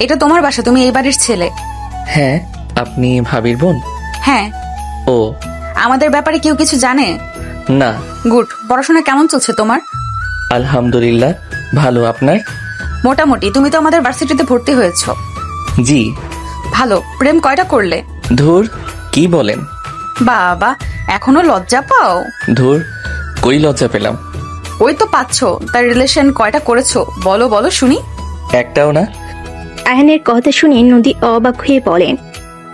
এটা তোমার বাসা, তুমি এই বাড়ির ছেলে। হ্যাঁ, আপনি ভাবির বোন? হ্যাঁ। ও, আমাদের ব্যাপারে কেউ কিছু জানে? না। গুড। পড়াশোনা কেমন চলছে তোমার? আলহামদুলিল্লাহ ভালো। আপনার? মোটামুটি। তুমি তো আমাদের ভার্সিটিতে ভর্তি হয়েছো। জি। ভালো। প্রেম কয়টা করলে? ধুর, কি বলেন? বাবা, এখনো লজ্জা পাও? ধুর, কই লজ্জা পেলাম? ওই তো পাচ্ছো। তার রিলেশন কয়টা করেছো বলো বলো শুনি। একটাও না। আয়নের কথা শুনে নদী অবাক হয়ে বলে,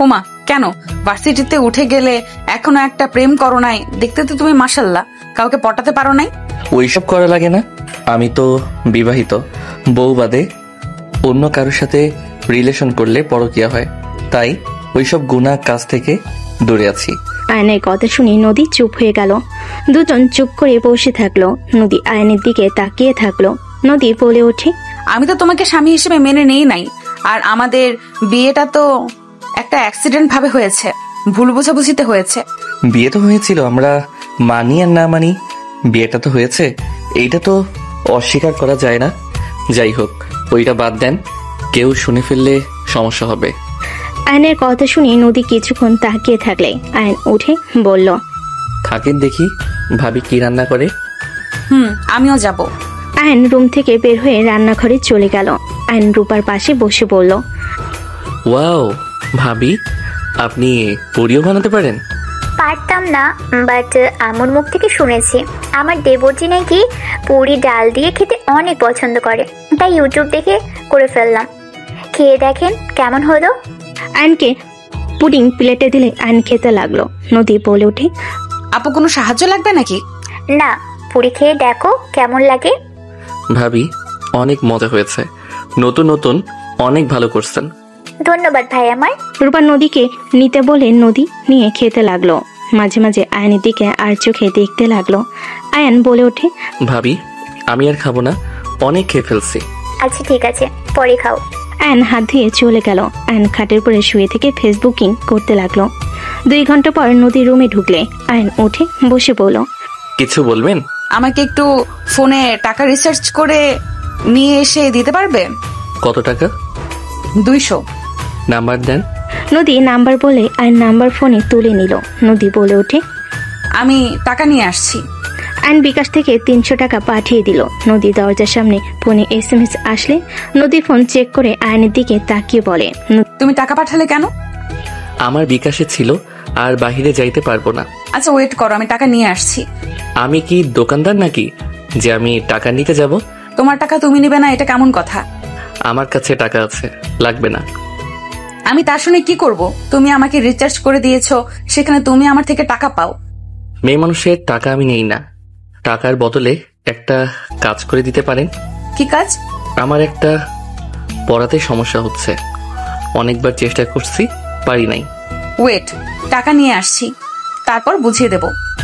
ওমা, কেন? ভার্সিটিতে উঠে গেলে এখনো একটা প্রেম করো নাই? দেখতে তো তুমি মাশাল্লাহ, কাউকে পটাতে পারো নাই। ওইসব করা লাগে না। আমি তো বিবাহিত, বউ বাদে অন্য কারোর সাথে রিলেশন করলে পরকিয়া হয়, তাই ওইসব গুনাহ কাজ থেকে দূরে আছি। আয়নের কথা শুনে নদী চুপ হয়ে গেল। দুজন চুপ করে বসে থাকলো। নদী আয়নের দিকে তাকিয়ে থাকলো। নদী বলে ওঠে, আমি তো তোমাকে স্বামী হিসেবে মেনে নেই নাই। আর আমাদের বিয়েটা তো একটা অ্যাক্সিডেন্ট ভাবে হয়েছে, ভুল বোঝাবুঝিতে হয়েছে। বিয়ে তো হয়েছিল, আমরা মানি আর না মানি, বিয়েটা তো হয়েছে, এইটা তো অস্বীকার করা যায় না। যাই হোক, ওইটা বাদ দেন, কেউ শুনে ফেললে সমস্যা হবে। আয়নের কথা শুনে নদী কিছুক্ষণ তাকিয়ে থাকলে আয়ন উঠে বলল, থাকেন দেখি ভাবি কি রান্না করে। আমিও যাব। আয়ন রুম থেকে বের হয়ে রান্নাঘরে চলে গেল। আয়ন রূপার পাশে বসে বলল, ওয়াও ভাবি, আপনি পুরিও বানাতে পারেন? পারতাম না, বাট আমার মুখ থেকে শুনেছি আমার দেবরজি নাকি পুরি ডাল দিয়ে খেতে অনেক পছন্দ করে, তাই ইউটিউব দেখে করে ফেললাম। খেয়ে দেখেন কেমন হলো। আয়নকে পুডিং প্লেটে দিলে আয়ন খেতে লাগলো। নদী বলে ওঠে, আপু কোনো সাহায্য লাগবে নাকি? না, পুরি খেয়ে দেখো কেমন লাগে। ভাবি অনেক মজা হয়েছে, নতুন নতুন অনেক ভালো করছেন। ধন্যবাদ ভাই আমার। রূপা নদীকে নিতে বলে নদী নিয়ে খেতে লাগলো। মাঝে মাঝে আয়নের দিকে আর চোখে দেখতে লাগলো। আয়ন বলে ওঠে, ভাবি আমি আর খাবো না, অনেক খেয়ে ফেলছি। আচ্ছা ঠিক আছে, পরে খাও। আয়ন হাত ধুয়ে চলে গেল। আয়ন খাটের পরে শুয়ে থেকে ফেসবুকিং করতে লাগলো। 2 ঘন্টা পর নদী রুমে ঢুকলে আয়ন উঠে বসে বলল, কিছু বলবেন? আমাকে একটু ফোনে টাকা রিসার্চ করে নিয়ে এসে দিতে পারবে? কত টাকা? 200। নাম্বার দেন। নদী নাম্বার বলে আয়ন নাম্বার ফোনে তুলে নিল। নদী বলে ওঠে, আমি টাকা নিয়ে আসছি। আয়ন বিকাশ থেকে 300 টাকা পাঠিয়ে দিল। নদী দরজার সামনে ফোনে SMS আসলে নদী ফোন চেক করে আয়নের দিকে তাকিয়ে বলে, তুমি টাকা পাঠালে কেন? আমার বিকাশে ছিল, আর বাহিরে যাইতে পারবো না। আচ্ছা ওয়েট করো, আমি টাকা নিয়ে আসছি। আমি কি দোকানদার নাকি যে আমি টাকা নিতে যাব? তোমার টাকা তুমি নিবে না, এটা কেমন কথা? আমার কাছে টাকা আছে, লাগবে না। আমি তা শুনে কি করব? তুমি আমাকে রিচার্জ করে দিয়েছো, সেখানে তুমি আমার থেকে টাকা পাও। মেয়ে মানুষের টাকা আমি নেই না, টাকার বদলে একটা কাজ করে দিতে পারেন? কি কাজ? আমার একটা পড়াতে সমস্যা হচ্ছে, অনেকবার চেষ্টা করছি, পারি নাই। ওয়েট, টাকা নিয়ে আসছি, তারপর বুঝিয়ে দেব।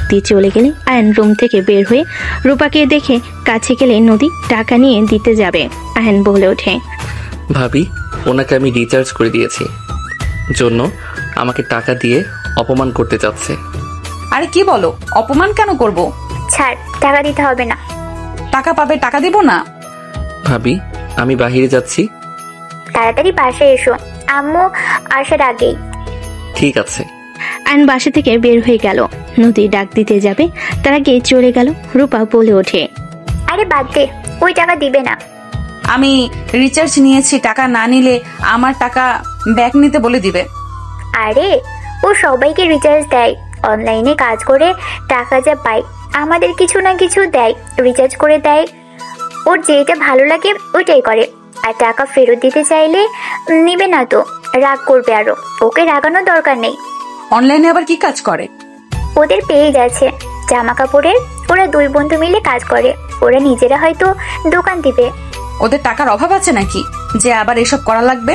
দিয়ে চলে গেলে আয়ন রুম থেকে বের হয়ে রূপাকে দেখে কাছে গেলে নদী টাকা নিয়ে দিতে যাবে। আয়ন বলে ওঠে, ভাবি ওনাকে আমি রিচার্জ করে দিয়েছি, জন্য আমাকে টাকা দিয়ে অপমান করতে চাচ্ছে। আরে কি বলো? অপমান কেন করব? ছাড়, টাকা দিতে হবে না। টাকা পাবে, টাকা দিব না। ভাবি আমি বাহিরে যাচ্ছি, তাড়াতাড়ি বাসায় এসো, আম্মু আসার আগেই। ঠিক আছে। আয়ন বাসা থেকে বের হয়ে গেল। নদী ডাক দিতে যাবে, তার আগে চলে গেল। রূপা বলে ওঠে, আরে বাদ দে, ওই টাকা দিবে না। আমি রিচার্জ নিয়েছি, টাকা না নিলে আমার টাকা ব্যাক নিতে বলে দিবে। আরে ও সবাইকে রিচার্জ দেয়, অনলাইনে কাজ করে টাকা যা পায় আমাদের কিছু না কিছু দেয়, রিচার্জ করে দেয়। ওর যেটা ভালো লাগে ওইটাই করে। আর টাকা ফেরত দিতে চাইলে নিবে না তো রাগ করবে, আরো ওকে রাগানোর দরকার নেই। অনলাইনে আবার কি কাজ করে? ওদের পেজ আছে জামা কাপড়ের, ওরা 2 বন্ধু মিলে কাজ করে। ওরা নিজেরা হয়তো দোকান দিবে। ওদের টাকার অভাব আছে নাকি যে আবার এসব করা লাগবে?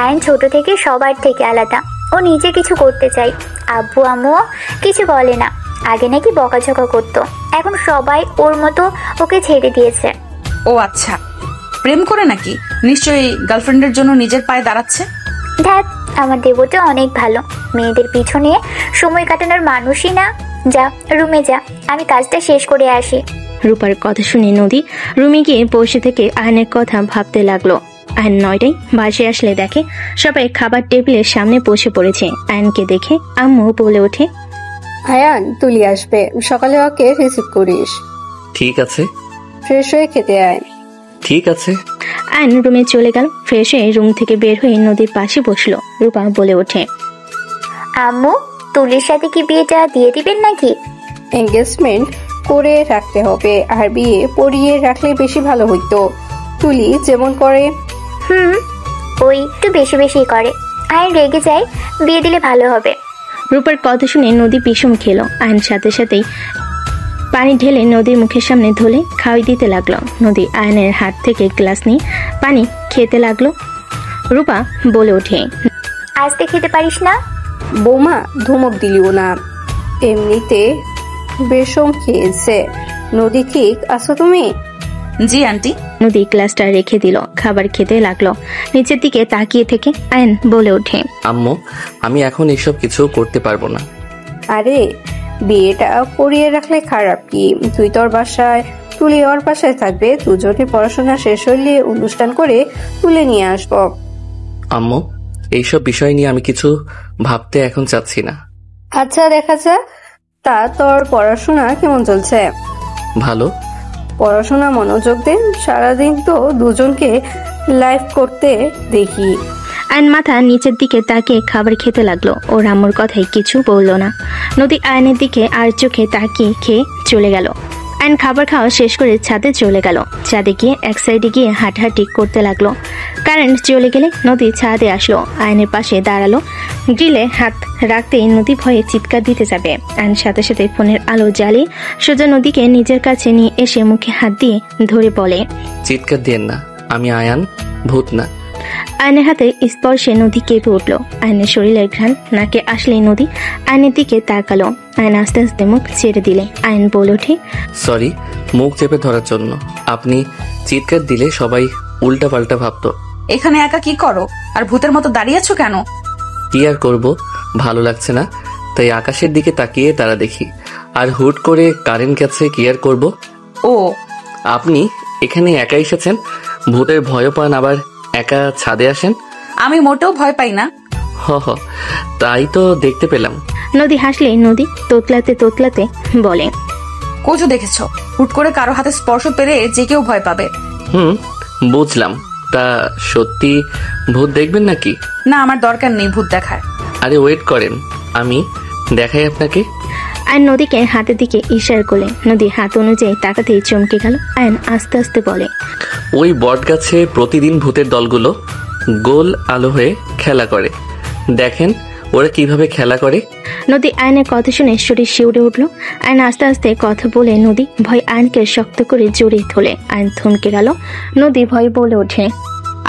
আয়ন ছোট থেকে সবার থেকে আলাদা, ও নিজে কিছু করতে চাই। আব্বু আম্মুও কিছু বলে না। আগে নাকি বকাঝকা করতো, এখন সবাই ওর মতো ওকে ছেড়ে দিয়েছে। ও আচ্ছা, প্রেম করে নাকি? নিশ্চয়ই গার্লফ্রেন্ডের জন্য নিজের পায়ে দাঁড়াচ্ছে। ধ্যাত, আমার দেবতা অনেক ভালো, মেয়েদের পিছনে সময় কাটানোর মানুষই না। যা রুমে যা, আমি কাজটা শেষ করে আসি। রূপার কথা শুনে নদী রুমে গিয়ে বসে থেকে আয়নের কথা ভাবতে লাগলো। আয়ন 9টায় বাসায় আসলে দেখে সবাই খাবার টেবিলের সামনে বসে পড়েছে। আয়নকে দেখে আম্মু বলে ওঠে, আয়ান তুলি আসবে, সকালে ওকে রিসিভ করিস। ঠিক আছে। ফ্রেশ হয়ে খেতে আয়। ঠিক আছে। আয়ন রুমে চলে গেল। ফ্রেশ হয়ে রুম থেকে বের হয়ে নদীর পাশে বসলো। রূপা বলে ওঠে, আম্মু, তুলির সাথে কি বিয়েটা দিয়ে দিবেন নাকি? এঙ্গেজমেন্ট করে রাখতে হবে, আর বিয়ে পড়িয়ে রাখলে বেশি ভালো হইতো। তুলি যেমন করে। ওই একটু বেশি বেশি করে, আয়ন রেগে যায়, বিয়ে দিলে ভালো হবে। রূপার কথা শুনে নদী বিষম খেলো। আয়ন সাথে সাথেই পানি ঢেলে নদীর মুখের সামনে ধরে খাওয়াই দিতে লাগলো। নদী আয়নের হাত থেকে গ্লাস নিয়ে পানি খেতে লাগলো। রূপা বলে ওঠে, আজকে খেতে পারিস না? বৌমা ধমক দিলিও না, এমনিতে বেশম খেয়েছে। নদী ঠিক আছো তুমি? জি আন্টি। নদী গ্লাসটা রেখে দিল, খাবার খেতে লাগলো। নিচের দিকে তাকিয়ে থেকে আয়ন বলে ওঠে, আম্মু, আমি এখন এসব কিছু করতে পারবো না। আরে বিয়েটা পড়িয়ে রাখলে খারাপ কি? তুই তোর বাসায়, তুলি ওর বাসায় থাকবে, দুজনে পড়াশোনা শেষ হইলে অনুষ্ঠান করে তুলে নিয়ে আসবো। আম্মু, এইসব বিষয় নিয়ে আমি কিছু ভাবতে এখন চাচ্ছি না। আচ্ছা দেখা যাক। তা তোর পড়াশোনা কেমন চলছে? ভালো। পড়াশোনা মনোযোগ দে, সারাদিন তো দুজনকে লাইভ করতে দেখি। আয়ন মাথা নিচের দিকে তাকিয়ে খাবার খেতে লাগলো। ওর আম্মুর কথাই কিছু বললো না। নদী আয়নের দিকে আর চোখে তাকিয়ে খেয়ে চলে গেল। আয়ন খাবার খাওয়া শেষ করে ছাদে চলে গেল। ছাদে গিয়ে এক সাইডে গিয়ে হাঁটাহাঁটি করতে লাগলো। কারেন্ট চলে গেলে নদী ছাদে আসলো। আয়নের পাশে দাঁড়ালো। গ্রিলে হাত রাখতেই নদী ভয়ে চিৎকার দিতে যাবে। আয়ন সাথে সাথে ফোনের আলো জ্বালিয়ে সোজা নদীকে নিজের কাছে নিয়ে এসে মুখে হাত দিয়ে ধরে বলে, চিৎকার দিয়েন না, আমি আয়ান, ভূত না। আয়নের হাতে স্পর্শে নদী কেঁপে উঠল। আয়নের শরীরের ঘ্রাণ নাকে আসলেই নদী আয়নের দিকে তাকালো। আয়ন আস্তে আস্তে মুখ ছেড়ে দিলে। আয়ন বলে ওঠে, সরি মুখ চেপে ধরার জন্য। আপনি চিৎকার দিলে সবাই উল্টা পাল্টা ভাবতো। এখানে একা কি করো আর ভূতের মতো দাঁড়িয়ে আছো কেন? কি আর করব, ভালো লাগছে না তাই আকাশের দিকে তাকিয়ে তারা দেখি। আর হুট করে কারেন্ট গেছে, কি আর করব। ও, আপনি এখানে একা এসেছেন, ভূতের ভয় পান, আবার একা ছাদে আসেন। আমি মোটেও ভয় পাই না। হ হ, তাই তো দেখতে পেলাম। নদী হাসলে নদী তোতলাতে তোতলাতে বলে, কোজো দেখেছো, হুট করে কারো হাতে স্পর্শ পেলে যে কেউ ভয় পাবে। বুঝলাম। তা সত্যি ভূত দেখবেন নাকি? না, আমার দরকার নেই ভূত দেখার। আরে ওয়েট করেন, আমি দেখাই আপনাকে। আয়ন নদীকে হাতের দিকে ইশারা করলে। নদী হাত অনুযায়ী তাকাতেই চমকে গেল। আয়ন আস্তে আস্তে বলে, ওই বট গাছে প্রতিদিন ভূতের দলগুলো গোল আলো হয়ে খেলা করে, দেখেন ওরা কিভাবে খেলা করে। নদী আয়নের কথা শুনে শরীর শিউরে উঠল। আয়ন আস্তে আস্তে কথা বলে নদী ভয় আয়নকে শক্ত করে জড়িয়ে ধরে। আয়ন থমকে গেল। নদী ভয় বলে ওঠে,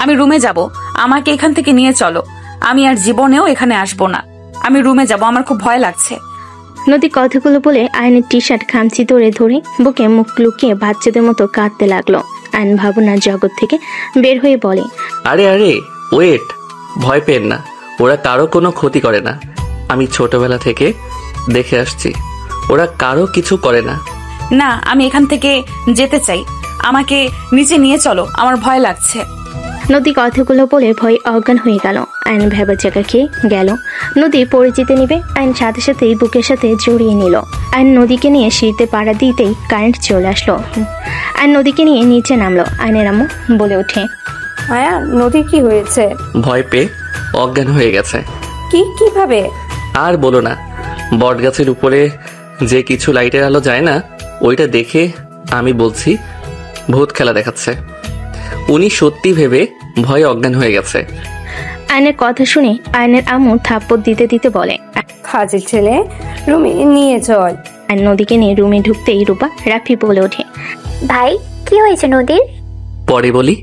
আমি রুমে যাব, আমাকে এখান থেকে নিয়ে চলো। আমি আর জীবনেও এখানে আসবো না। আমি রুমে যাব, আমার খুব ভয় লাগছে। নদী কথাগুলো বলে আয়নের টি শার্ট খামচি ধরে বুকে মুখ লুকিয়ে বাচ্চাদের মতো কাঁদতে লাগলো। আয়ন ভাবনার জগৎ থেকে বের হয়ে বলে, আরে আরে ওয়েট, ভয় পেন না, ওরা কারো কোনো ক্ষতি করে না। আমি ছোটবেলা থেকে দেখে আসছি, ওরা কারো কিছু করে না। না, আমি এখান থেকে যেতে চাই, আমাকে নিচে নিয়ে চলো, আমার ভয় লাগছে। নদী কথাগুলো বলে ভয় অজ্ঞান হয়ে গেল। আয়ন ভেবার জায়গা খেয়ে গেল। নদী পড়ে যেতে নিবে। আয়ন সাথে সাথেই বুকের সাথে জড়িয়ে নিল। আয়ন নদীকে নিয়ে সিঁড়িতে পাড়া দিতেই কারেন্ট চলে আসলো। আয়ন নদীকে নিয়ে নিচে নামলো। আয়নের আম্মু বলে ওঠে, আয়া নদী কি হয়েছে? ভয় পেয়ে অজ্ঞান হয়ে গেছে। কিভাবে? আর বলো না, বট গাছের উপরে যে কিছু লাইটের আলো যায় না, ওইটা দেখে আমি বলছি ভূত খেলা দেখাচ্ছে। উনি সত্যি ভেবে ভয়ে অজ্ঞান হয়ে গেছে। আয়নের কথা শুনে আয়নের আম্মু থাপ্পড় দিতে দিতে বলে, ফাজিল ছেলে, রুমে নিয়ে চল। আয়ন নদীকে নিয়ে রুমে ঢুকতেই রূপা রাফি বলে ওঠে, ভাই, কি হয়েছে নদীর? পরে বলি।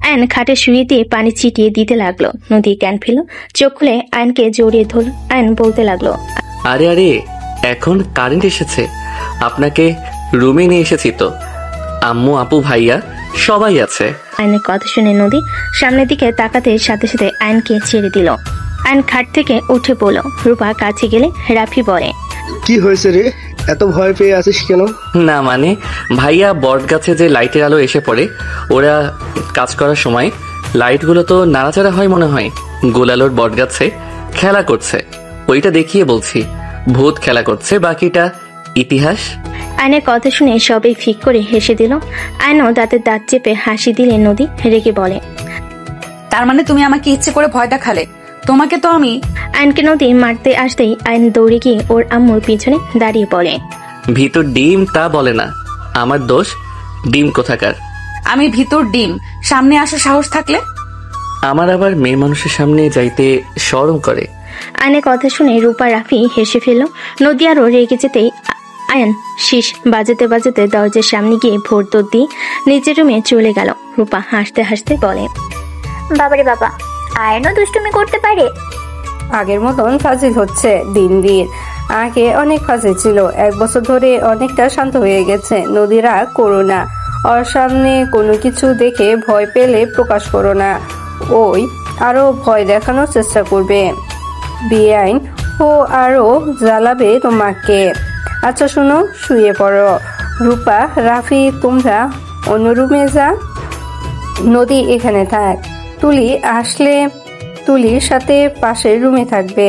আয়ন খাটে শুয়ে দিয়ে পানি ছিটিয়ে দিতে লাগলো। নদী জ্ঞান ফেল, চোখ খুলে আয়নকে জড়িয়ে ধরল। আয়ন বলতে লাগলো, আরে আরে এখন কারেন্ট এসেছে, আপনাকে রুমে নিয়ে এসেছি তো, আম্মু আপু ভাইয়া সবাই আছে। আয়নের কথা শুনে নদী সামনের দিকে তাকাতে সাথে সাথে আয়নকে ছেড়ে দিল। আয়ন খাট থেকে উঠে পড়ল। রূপা কাছে গেলে রাফি বলে, কি হয়েছে রে, এত ভয় পেয়ে আছিস কেন? না মানে ভাইয়া, বট গাছে যে লাইটের আলো এসে পড়ে, ওরা কাজ করার সময় লাইটগুলো তো নাড়াচাড়া হয় মনে হয়। গোলালোর বটগাছে খেলা করছে, ওইটা দেখিয়ে বলছি ভূত খেলা করছে, বাকিটা ইতিহাস। আয়নের কথা শুনে সবাই ফিক করে হেসে দিল। আয়নও দাঁতের দাঁত চেপে হাসি দিলে নদী রেগে বলে, তার মানে তুমি আমাকে ইচ্ছে করে ভয় দেখালে? তোমাকে তো আমি। আয়নকে নদী মারতে আসতেই আয়ন দৌড়ে গিয়ে ওর আম্মুর পিছনে দাঁড়িয়ে পড়ে। ভিতর ডিম তা বলে না, আমার দোষ। ডিম কোথাকার? আমি ভিতর ডিম, সামনে আসার সাহস থাকলে? আমার আবার মেয়ে মানুষের সামনে যাইতে শরম করে। আয়নের কথা শুনে রূপা রাফি হেসে ফেলল। নদী আরও রেগে যেতেই আয়ন শীষ বাজাতে বাজাতে দরজার সামনে গিয়ে ভোর দৌড় দিয়ে নিচের রুমে চলে গেল। রূপা হাসতে হাসতে বলে, বাবারে বাবা, আয়নও দুষ্টুমি করতে পারে। আগের মতন ফাজিল হচ্ছে দিন দিন। আগে অনেক ফাজিল ছিল, 1 বছর ধরে অনেকটা শান্ত হয়ে গেছে। নদীরা করো না, ওর সামনে কোনো কিছু দেখে ভয় পেলে প্রকাশ করো না, ওই আরো ভয় দেখানোর চেষ্টা করবে। বেআইন ও আরো জ্বালাবে তোমাকে। আচ্ছা শোনো, শুয়ে পড়ো। রূপা, রাফি তোমরা অন্য রুমে যা, নদী এখানে থাক। তুলি আসলে তুলির সাথে পাশের রুমে থাকবে।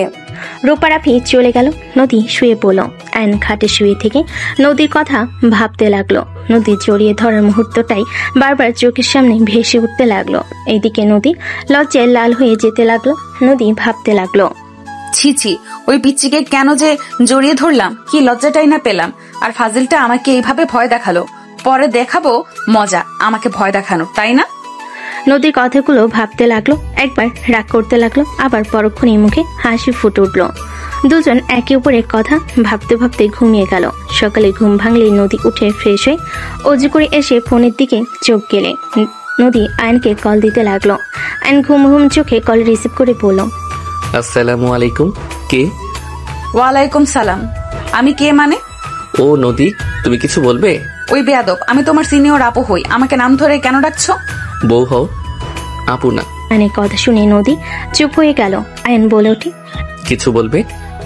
রূপা রাফি চলে গেল। নদী শুয়ে পড়ল। আয়ন খাটে শুয়ে থেকে নদীর কথা ভাবতে লাগলো। নদী জড়িয়ে ধরার মুহূর্তটাই বারবার চোখের সামনে ভেসে উঠতে লাগলো। এইদিকে নদী লজ্জায় লাল হয়ে যেতে লাগলো। নদী ভাবতে লাগলো, ছি ছি, ওই পিচ্চিকে কেন যে জড়িয়ে ধরলাম, কি লজ্জাটাই না পেলাম। আর ফাজিলটা আমাকে এইভাবে ভয় দেখালো, পরে দেখাবো মজা আমাকে ভয় দেখানো, তাই না? নদীর কথাগুলো ভাবতে লাগলো। একবার রাগ করতে লাগলো, আবার পরক্ষণেই মুখে হাসি ফুটে উঠল। দুজন একে অপরের কথা ভাবতে ভাবতে ঘুমিয়ে গেল। সকালে ঘুম ভাঙলেই নদী উঠে ফ্রেশ হয়ে অজু করে এসে ফোনের দিকে চোখ গেলে নদী আয়নকে কল দিতে লাগলো। আয়ন ঘুম ঘুম চোখে কল রিসিভ করে বলল, আসসালামু আলাইকুম। কে? ওয়ালাইকুম সালাম। আমি কে মানে? ও নদী, তুমি কিছু বলবে? ওই বেয়াদব, আমি তোমার সিনিয়র আপু হই, আমাকে নাম ধরে কেন ডাকছো? বউ হও, আপু না। আয়নের কথা শুনে নদী চুপ হয়ে গেল। আয়ন বলে ওঠে, কিছু বলবে?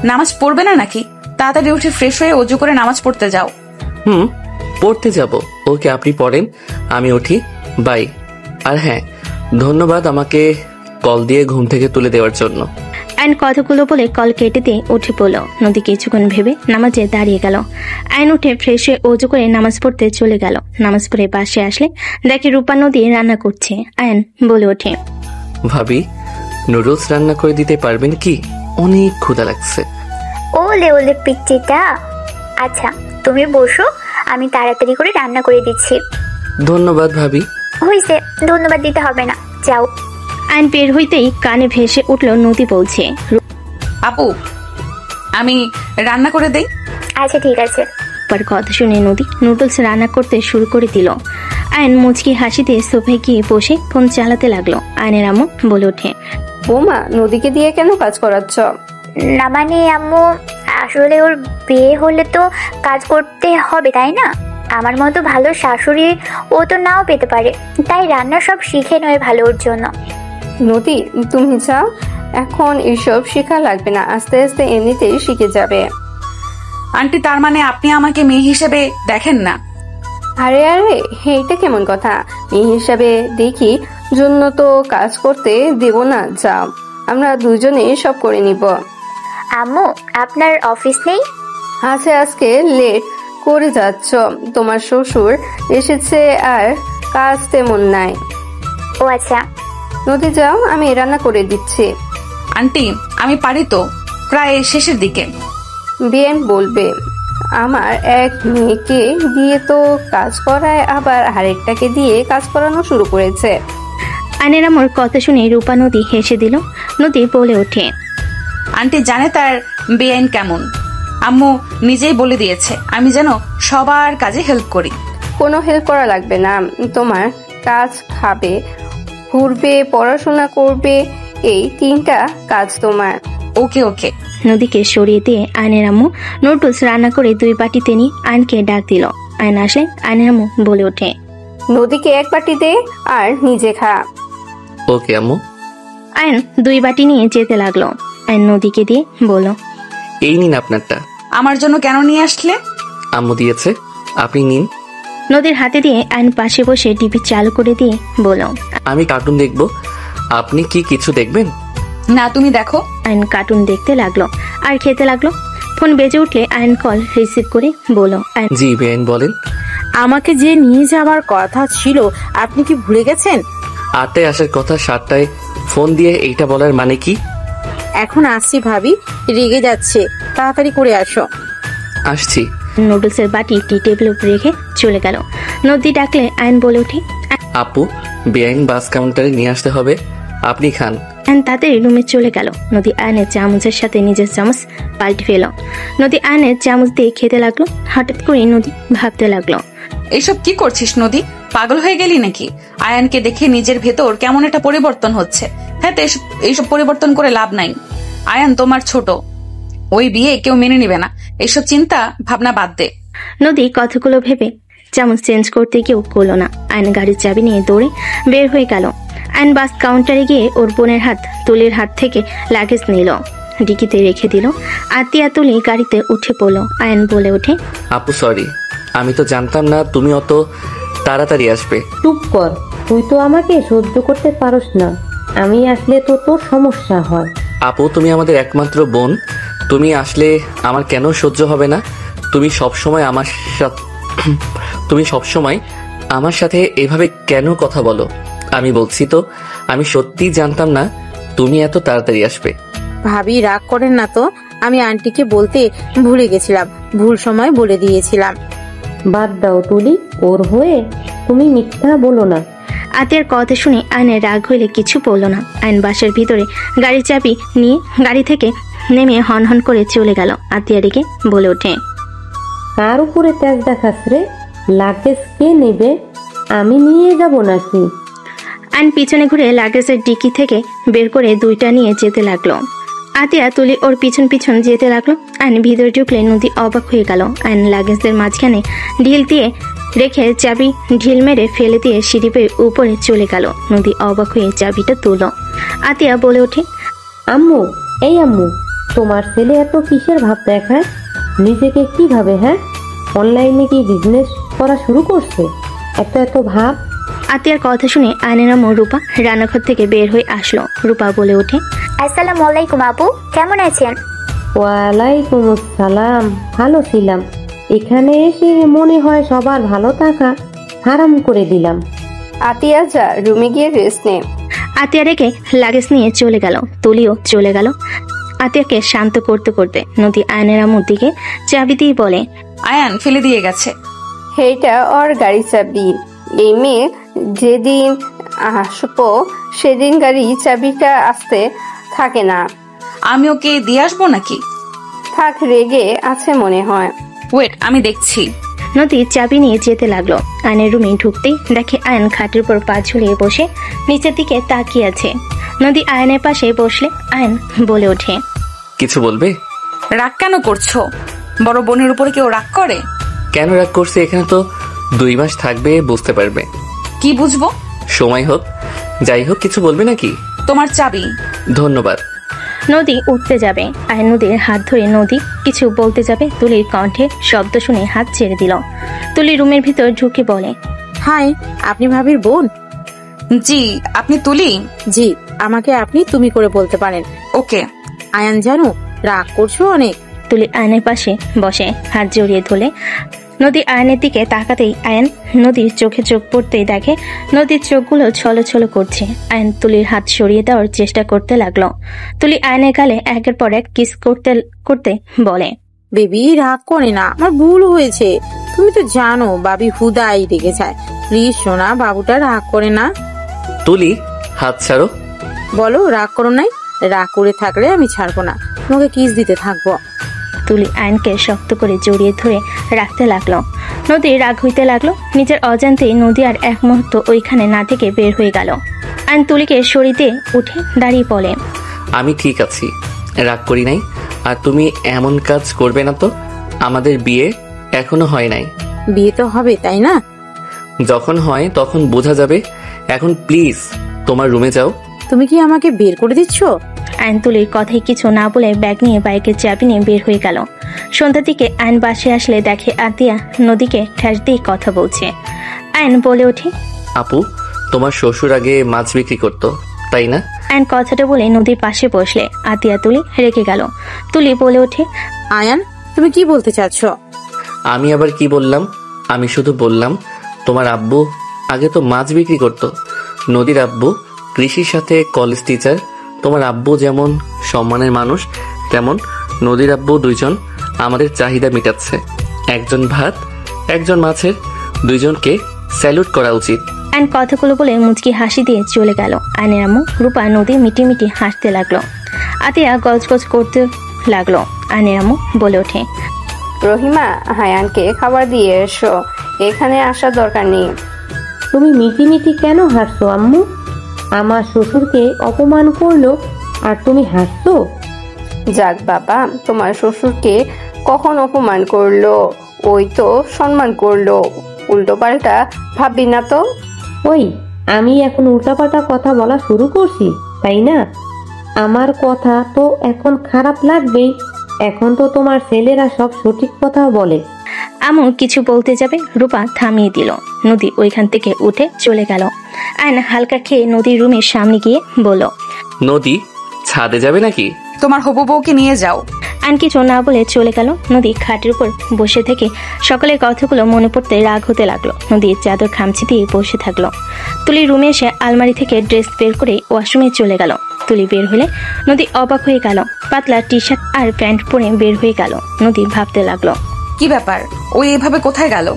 নামাজ পড়বে না নাকি? তাড়াতাড়ি উঠে ফ্রেশ হয়ে অজু করে নামাজ পড়তে যাও। পড়তে যাব। ওকে, আপনি পড়েন, আমি উঠি। বাই। আর হ্যাঁ, ধন্যবাদ আমাকে কল দিয়ে ঘুম থেকে তুলে দেওয়ার জন্য। আয়ন কথাগুলো বলে কল কেটে দিয়ে উঠে পড়ল। নদী কিছুক্ষণ ভেবে নামাজে দাঁড়িয়ে গেল। আয়ন উঠে ফ্রেশ হয়ে অজু করে নামাজ পড়তে চলে গেল। নামাজ পড়ে বাসে আসলে দেখে রূপা নদী রান্না করছে। আয়ন বলে ওঠে, ভাবি, নুডলস রান্না করে দিতে পারবেন কি? অনেক ক্ষুধা লাগছে। ওলে ওলে পিচ্চিটা, আচ্ছা তুমি বসো, আমি তাড়াতাড়ি করে রান্না করে দিচ্ছি। ধন্যবাদ ভাবি। হয়েছে, ধন্যবাদ দিতে হবে না, যাও। আয়ন বের হইতেই কানে ভেসে উঠল নদী বলছে, আপু, আমি রান্না করে দেই। আচ্ছা ঠিক আছে। রূপার কথা শুনে নদী নুডলস রান্না করতে শুরু করে দিল। আয়ন মুচকি হাসি দিয়ে সোফায় গিয়ে বসে ফোন চালাতে লাগলো। আয়নের আম্মু বলে ওঠে, বৌমা, নদীকে দিয়ে কেন কাজ করাচ্ছ? না মানে আম্মু, আসলে ওর বিয়ে হলে তো কাজ করতে হবে তাই না? আমার মতো ভালো শাশুড়ি ও তো নাও পেতে পারে, তাই রান্না সব শিখে নয় ভালো ওর জন্য। নদী, তুমি চাও? এখন এসব শেখা লাগবে না, আস্তে আস্তে এমনিতেই শিখে যাবে। আন্টি, তার মানে আপনি আমাকে মেয়ে হিসেবে দেখেন না? আরে আরে, এইটা কেমন কথা? মেয়ে হিসাবে দেখি জন্য তো কাজ করতে দেব না। যাও, আমরা দুজনে সব করে নিব। আম্মু, আপনার অফিস নেই? আচ্ছা, আজকে লেট করে যাচ্ছ, তোমার শ্বশুর এসেছে আর কাজ তেমন নাই। ও আচ্ছা। নদী যাও, আমি রান্না করে দিচ্ছি। আন্টি, আমি পারি তো, প্রায় শেষের দিকে। বিয়েন বলবে, আমার এক মেয়েকে দিয়ে তো কাজ করায়, আবার আরেকটাকে দিয়ে কাজ করানো শুরু করেছে। আয়নের আম্মুর কথা শুনে রূপা নদী হেসে দিল। নদী বলে ওঠে, আন্টি জানে তার বেআইন কেমন। আম্মু নিজেই বলে দিয়েছে আমি যেন সবার কাজে হেল্প করি। কোনো হেল্প করা লাগবে না, তোমার কাজ খাবে, ঘুরবে, পড়াশোনা করবে, এই 3টা কাজ তোমার। ওকে ওকে। নদীকে সরিয়ে দিয়ে আয়নের আম্মু নুডলস রান্না করে 2 বাটিতে নিয়ে আয়নকে ডাক দিল। আয়ন আসলে আয়নের আম্মু বলে ওঠে, নদীকে 1 বাটি দে আর নিজে খা। ওকে আম্মু। আয়ন 2 বাটি নিয়ে যেতে লাগলো। আয়ন নদীকে দিয়ে বলল, এই নিন আপনারটা। আমার জন্য কেন নিয়ে আসলে? আম্মু দিয়েছে, আপনি নিন। নদীর হাতে দিয়ে আয়ন পাশে বসে টিভি চালু করে দিয়ে বলল, আমি কার্টুন দেখবো, আপনি কি কিছু দেখবেন? না, তুমি দেখো। আয়ন কার্টুন দেখতে লাগলো আর খেতে লাগলো। ফোন বেজে উঠলে আয়ন কল রিসিভ করে বলল, আয়ন জি বেআইন বলেন। আমাকে যে নিয়ে যাওয়ার কথা ছিল আপনি কি ভুলে গেছেন? 8টায় আসার কথা, 7টায় ফোন দিয়ে এইটা বলার মানে কি? এখন আসছি ভাবি, রেগে যাচ্ছে, তাড়াতাড়ি করে আসো। আসছি। নুডলসের বাটি টি টেবিলের উপর রেখে চলে গেল। নদী ডাকলে আয়ন বলে ওঠে, আপু, বেআইন বাস কাউন্টারে নিয়ে আসতে হবে, আপনি খান। আয়ন তাড়াতাড়ি রুমে চলে গেল। নদী আয়নের চামচের সাথে নিজের চামচ পাল্টে ফেল। নদী আয়নের চামচ দিয়ে খেতে লাগলো। হঠাৎ করে নদী ভাবতে লাগলো, এইসব কি করছিস নদী? পাগল হয়ে গেলি নাকি? আয়ানকে দেখে নিজের ভেতর কেমন একটা পরিবর্তন হচ্ছে। হ্যাঁ, তো এইসব পরিবর্তন করে লাভ নাই। আয়ান তোমার ছোট, ওই বিয়ে কেউ মেনে নিবে না। এইসব চিন্তা ভাবনা বাদ দে। নদী কথাগুলো ভেবে চামচ চেঞ্জ করতে গিয়েও করলো না। আয়ন গাড়ির চাবি নিয়ে দৌড়ে বের হয়ে গেল। আয়ন বাস কাউন্টারে গিয়ে ওর বোনের তুলির হাত থেকে লাগেজ নিল, ডিকিতে রেখে দিল। আতিয়া তুলি গাড়িতে উঠে পড়লো। আয়ন বলে ওঠে, আপু সরি, আমি তো জানতাম না তুমি অত তাড়াতাড়ি আসবে। চুপ কর, তুই তো আমাকে সহ্য করতে পারস না, আমি আসলে তো তোর সমস্যা হয়। আপু তুমি আমাদের একমাত্র বোন, তুমি আসলে আমার কেন সহ্য হবে না? তুমি সবসময় আমার সাথে এভাবে কেন কথা বলো? আমি বলছি তো, আমি সত্যিই জানতাম না তুমি এত তাড়াতাড়ি আসবে। ভাবি রাগ করেন না তো, আমি আন্টিকে বলতে ভুলে গেছিলাম, ভুল সময় বলে দিয়েছিলাম। বাদ দাও তুলি, ওর হয়ে তুমি মিথ্যা বলো না। আতিয়ার কথা শুনে আয়নের রাগ হইলে কিছু বলল না। আয়ন বাসের ভিতরে গাড়ির চাবি নিয়ে গাড়ি থেকে নেমে হন হন করে চলে গেল। আতিয়া রেগে বলে ওঠে, কার উপরে তেজ দেখাস রে? লাগেজ কে নেবে? আমি নিয়ে যাব নাকি? আয়ন পিছনে ঘুরে লাগেজের ডিকি থেকে বের করে দুইটা নিয়ে যেতে লাগলো। আতিয়া তুলি ওর পিছন পিছন যেতে লাগলো। আয়ন ভিতরে ঢুকলে নদী অবাক হয়ে গেল। আয়ন লাগেজদের মাঝখানে ঢিল দিয়ে রেখে চাবি ঢিল মেরে ফেলে দিয়ে সিঁড়ি পেয়ে উপরে চলে গেল। নদী অবাক হয়ে চাবিটা তুলল। আতিয়া বলে ওঠে, আম্মু, এই আম্মু, তোমার ছেলে এত কিসের ভাব দেখায়? নিজেকে কি ভাবে? হ্যাঁ, অনলাইনে কি বিজনেস করা শুরু করছে? এত ভাব। আতিয়ার কথা শুনে আয়নের আম্মু রূপা রান্নাঘর থেকে বের হয়ে আসলো। রূপা বলে ওঠে, আসসালামু আলাইকুম আপু, কেমন আছেন? ওয়ালাইকুম আসসালাম, ভালো ছিলাম। এখানে এসে মনে হয় সবার ভালো থাকা হারাম করে দিলাম। আতিয়া যা, রুমে গিয়ে রেস্ট নে। আতিয়া রেখে লাগেজ নিয়ে চলে গেল। তুলিও চলে গেল। আতিয়াকে শান্ত করতে করতে নদী আয়নের আম্মুর দিকে চাবি দিয়ে বলে, আয়ান ফেলে দিয়ে গেছে। সেইটা ওর গাড়ি চাবি। এই মেয়ে যেদিন আসবো সেদিন গাড়ি চাবিটা আসতে থাকে না। আমি ওকে দিয়ে আসবো নাকি? থাক, রেগে আছে মনে হয়। ওয়েট, আমি দেখছি। নদী চাবি নিয়ে যেতে লাগলো। আয়নের রুমে ঢুকতেই দেখে আয়ন খাটের উপর পা ঝুলিয়ে বসে নিচের দিকে তাকিয়ে আছে। নদী আয়নের পাশে বসলে আয়ন বলে ওঠে, কিছু বলবে? রাগ কেন করছো? বড় বোনের উপরে কেউ রাগ করে? কেন রাগ করছে? এখানে তো 2 মাস থাকবে, বুঝতে পারবে। কি বুঝবো? সময় হোক। যাই হোক, কিছু বলবে নাকি? তোমার চাবি। ধন্যবাদ। নদী উঠতে যাবে। আয়ন নদীর হাত ধরে নদী কিছু বলতে যাবে। তুলির কণ্ঠে শব্দ শুনে হাত ছেড়ে দিল। তুলি রুমের ভিতর ঢুকে বলে, হাই, আপনি ভাবির বোন? জি, আপনি তুলি? জি, আমাকে আপনি তুমি করে বলতে পারেন। ওকে। আয়ান জানো, রাগ করছো অনেক। তুলি আয়নের পাশে বসে হাত জড়িয়ে ধরে। নদী আয়নের দিকে তাকাতেই আয়ন নদীর চোখে চোখ পড়তেই দেখে নদীর চোখগুলো ছলছল করছে। আয়ন তুলির হাত সরিয়ে দেওয়ার চেষ্টা করতে লাগলো। তুলি আয়নের গালে একের পর এক কিস করতে করতে বলে, বেবি রাগ করে না, আমার ভুল হয়েছে। তুমি তো জানো বাবি হুদাই রেগে যায়। প্লিজ সোনা, বাবুটা রাগ করে না। তুলি, হাত ছাড়ো। বলো রাগ করো নাই? রাগ করে থাকলে আমি ছাড়বো না, তোমাকে কিস দিতে থাকবো। তুলি আয়নকে শক্ত করে জড়িয়ে ধরে রাখতে লাগলো। নদী রাগ হইতে লাগলো। নিজের অজান্তেই নদী আর এক মুহূর্ত ওইখানে না থেকে বের হয়ে গেল। আয়ন তুলিকে সরিতে উঠে দাঁড়িয়ে বলে, আমি ঠিক আছি, রাগ করি নাই। আর তুমি এমন কাজ করবে না তো। আমাদের বিয়ে এখনো হয় নাই। বিয়ে তো হবে, তাই না? যখন হয় তখন বোঝা যাবে। এখন প্লিজ তোমার রুমে যাও। তুমি কি আমাকে বের করে দিচ্ছ? আয়ন তুলির কথায় কিছু না বলে ব্যাগ নিয়ে বাইকের চাবি নিয়ে বের হয়ে গেল। সন্ধ্যার দিকে আয়ন বাসে আসলে দেখে আতিয়া নদীকে ঠেস দিয়ে কথা বলছে। আয়ন বলে ওঠে, আপু, তোমার শ্বশুর আগে মাছ বিক্রি করতো, তাই না? আয়ন কথাটা বলে নদীর পাশে বসলে আতিয়া তুলি রেগে গেল। তুলি বলে ওঠে, আয়ান, তুমি কি বলতে চাচ্ছ? আমি আবার কি বললাম? আমি শুধু বললাম তোমার আব্বু আগে তো মাছ বিক্রি করতো। নদীর আব্বু কৃষির সাথে কলেজ টিচার। তোমার আব্বু যেমন সম্মানের মানুষ, তেমন নদীর আব্বু দুইজন আমাদের চাহিদা মেটাচ্ছে। একজন ভাত, একজন মাছের, দুইজনকে স্যালুট করা উচিত। আয়ন কথাগুলো বলে মুচকি হাসি দিয়ে চলে গেল। আয়নের আম্মু রূপা নদী মিটি মিটি হাসতে লাগলো। আতিয়া গজগজ করতে লাগলো। আয়নের আম্মু বলে ওঠে, রহিমা, হায়ানকে খাবার দিয়ে এসো, এখানে আসার দরকার নেই। তুমি মিটি মিটি কেন হাসছো আম্মু? আমার শ্বশুরকে অপমান করলো আর তুমি হাসছো? যাক বাবা, তোমার শ্বশুরকে কখন অপমান করলো? ওই তো সম্মান করলো। উল্টো পাল্টা ভাববি না তো। ওই, আমি এখন উল্টাপাল্টা কথা বলা শুরু করছি, তাই না? আমার কথা তো এখন খারাপ লাগবেই। এখন তো তোমার ছেলেরা সব সঠিক কথা বলে। আম্মু কিছু বলতে যাবে, রূপা থামিয়ে দিল। নদী ওইখান থেকে উঠে চলে গেল। আয়ন হালকা খেয়ে নদীর রুমের সামনে গিয়ে বলল, নদী, ছাদে যাবে নাকি? তোমার হবু বউকে নিয়ে যাও। আয়ন কিছু না বলে চলে গেল। নদী খাটের উপর বসে থেকে সকালের কথাগুলো মনে পড়তে রাগ হতে লাগলো। নদীর চাদর খামচি দিয়ে বসে থাকলো। তুলি রুমে এসে আলমারি থেকে ড্রেস বের করে ওয়াশরুমে চলে গেল। তুলি বের হলে নদী অবাক হয়ে গেল। পাতলা টি শার্ট আর প্যান্ট পরে বের হয়ে গেল। নদী ভাবতে লাগলো, কি ব্যাপার, ওই এভাবে কোথায় গেল?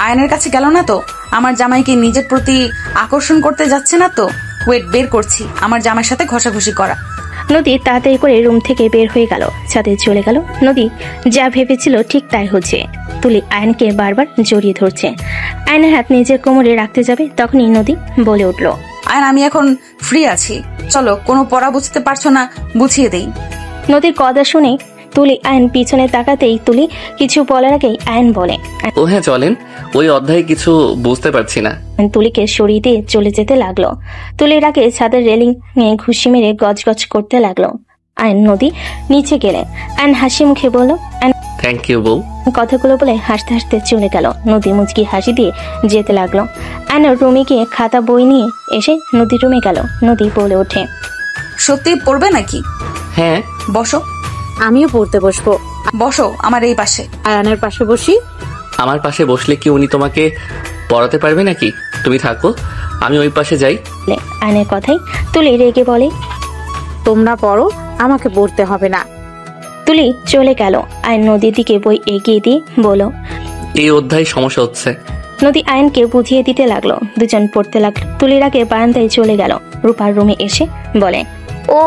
আয়নের কাছে গেল না তো? আমার জামাইকে নিজের প্রতি আকর্ষণ করতে যাচ্ছে না তো? ওয়েট, বের করছি আমার জামাইয়ের সাথে ঘষাঘষি করা। নদী তাড়াতাড়ি করে রুম থেকে বের হয়ে গেল। ছাদে চলে গেল। নদী যা ভেবেছিল ঠিক তাই হচ্ছে। তুলি আয়নকে বারবার জড়িয়ে ধরছে। আয়নের হাত নিজের কোমরে রাখতে যাবে, তখনই নদী বলে উঠল, আয়ন, আমি এখন ফ্রি আছি, চলো। কোনো পড়া বুঝতে পারছো না, বুঝিয়ে দেই। নদীর কথা শুনে তুলি আয়ন পিছনে তাকাতেই তুলি কিছু বলার আগেই আয়ন বলে, ও হ্যাঁ, চলেন। ওই অধ্যায়ে কিছু বুঝতে পারছি না। তুলিকে সরিয়ে দিয়ে চলে যেতে লাগলো। তুলির আগে ছাদের রেলিং নিয়ে ঘুষি মেরে গজগজ করতে লাগলো। আয়ন নদী নিচে গেলে আয়ন হাসি মুখে বলল, থ্যাংক ইউ বউ। কথাগুলো বলে হাসতে হাসতে চলে গেল। নদী মুচকি হাসি দিয়ে যেতে লাগলো। আয়ন রুমে গিয়ে খাতা বই নিয়ে এসে নদীর রুমে গেল। নদী বলে ওঠে, সত্যি পড়বে নাকি? হ্যাঁ। বসো। আমিও পড়তে বসবো। বসো আমার এই পাশে। আয়ানের পাশে বসি। আমার পাশে বসলে কি উনি তোমাকে পড়াতে পারবে নাকি? তুমি থাকো, আমি ওই পাশে যাই। আয়নের কথাই তুলি রেগে বলে, তোমরা পড়ো, আমাকে পড়তে হবে না। তুলি চলে গেল। আয়ন নদীর দিকে বই এগিয়ে দিয়ে বলল, এই অধ্যায় সমস্যা হচ্ছে। নদী আয়নকে বুঝিয়ে দিতে লাগলো। দুজন পড়তে লাগলো। তুলির আগে বারান্দায় চলে গেল। রূপার রুমে এসে বলে, ও,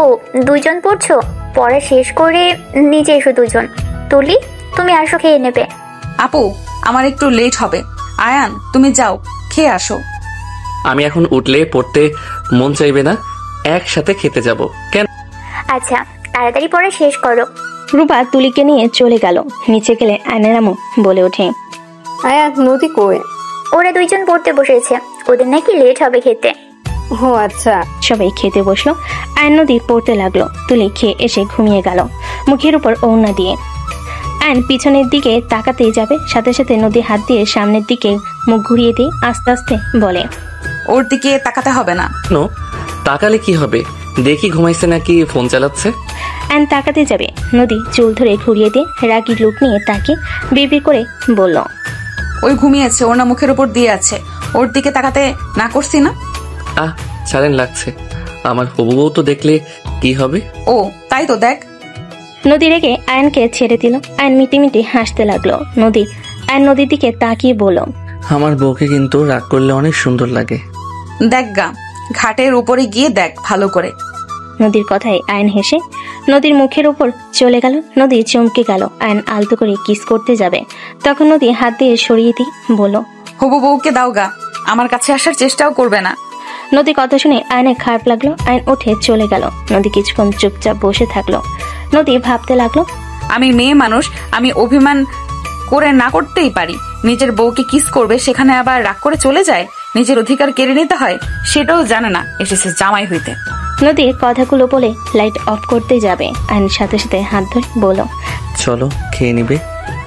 দুজন পড়ছো? পড়া শেষ করে নিচে এসো দুজন। তুলি, তুমি আসো, খেয়ে নেবে। আপু, আমার একটু লেট হবে। আয়ান, তুমি যাও, খেয়ে আসো। আমি এখন উঠলে পড়তে মন চাইবে না, একসাথে খেতে যাব। কেন? আচ্ছা, তাড়াতাড়ি পড়া শেষ করো। রূপা তুলিকে নিয়ে চলে গেল। নিচে গেলে আয়নের আম্মু বলে ওঠে, হায়ান, নদী কই? ওরা দুইজন পড়তে বসেছে, ওদের নাকি লেট হবে খেতে। ও আচ্ছা। সবাই খেতে বসলো। আয়ন নদী পড়তে লাগলো। তুলি খেয়ে এসে ঘুমিয়ে গেল মুখের উপর ওড়না দিয়ে। আয়ন পিছনের দিকে তাকাতেই যাবে, সাথে সাথে নদী হাত দিয়ে সামনের দিকে মুখ ঘুরিয়ে দিয়ে আস্তে আস্তে বলে, ওর দিকে তাকাতে হবে না। নো, তাকালে কি হবে? দেখি ঘুমাইছে নাকি ফোন চালাচ্ছে। আয়ন তাকাতে যাবে, নদী চুল ধরে ঘুরিয়ে দিয়ে রাগি লুক নিয়ে তাকে বিড়বিড় করে বলল, ওই ঘুমিয়েছে, ওর না মুখের উপর দিয়ে আছে, ওর দিকে তাকাতে না করছি না? আহ, ছাড়েন, লাগছে। আমার হবু বউ তো দেখলে কি হবে? ও তাই তো, দেখ। নদী রেগে আয়নকে ছেড়ে দিল। আয়ন মিটি মিটি হাসতে লাগলো। আয়ন নদীর দিকে তাকিয়ে বলল, আমার বউকে কিন্তু রাগ করলে অনেক সুন্দর লাগে। দেখ গা, ঘাটের উপরে গিয়ে দেখ ভালো করে। নদীর কথায় আয়ন হেসে নদীর মুখের উপর চলে গেল। নদী চমকে গেল। আয়ন আলতো করে কিস করতে যাবে, তখন নদী হাত দিয়ে সরিয়ে দিয়ে বলল, হবু বউকে দাও গা, আমার কাছে আসার চেষ্টাও করবে না। নদী কথা শুনে আয়নের খারাপ লাগলো। আয়ন উঠে চলে গেল। নদী কিছুক্ষণ চুপচাপ বসে থাকলো। নদী ভাবতে লাগলো, আমি মেয়ে মানুষ, আমি অভিমান করে না করতেই পারি। নিজের বউকে কিস করবে, সেখানে আবার রাগ করে চলে যায়, নিজের অধিকার কেড়ে নিতে হয়, সেটাও জানে না, এসেছে জামাই হইতে। নদীর কথাগুলো বলে লাইট অফ করতে যাবে। আয়ন সাথে সাথে হাত ধরে বলল, চলো, খেয়ে নিবে।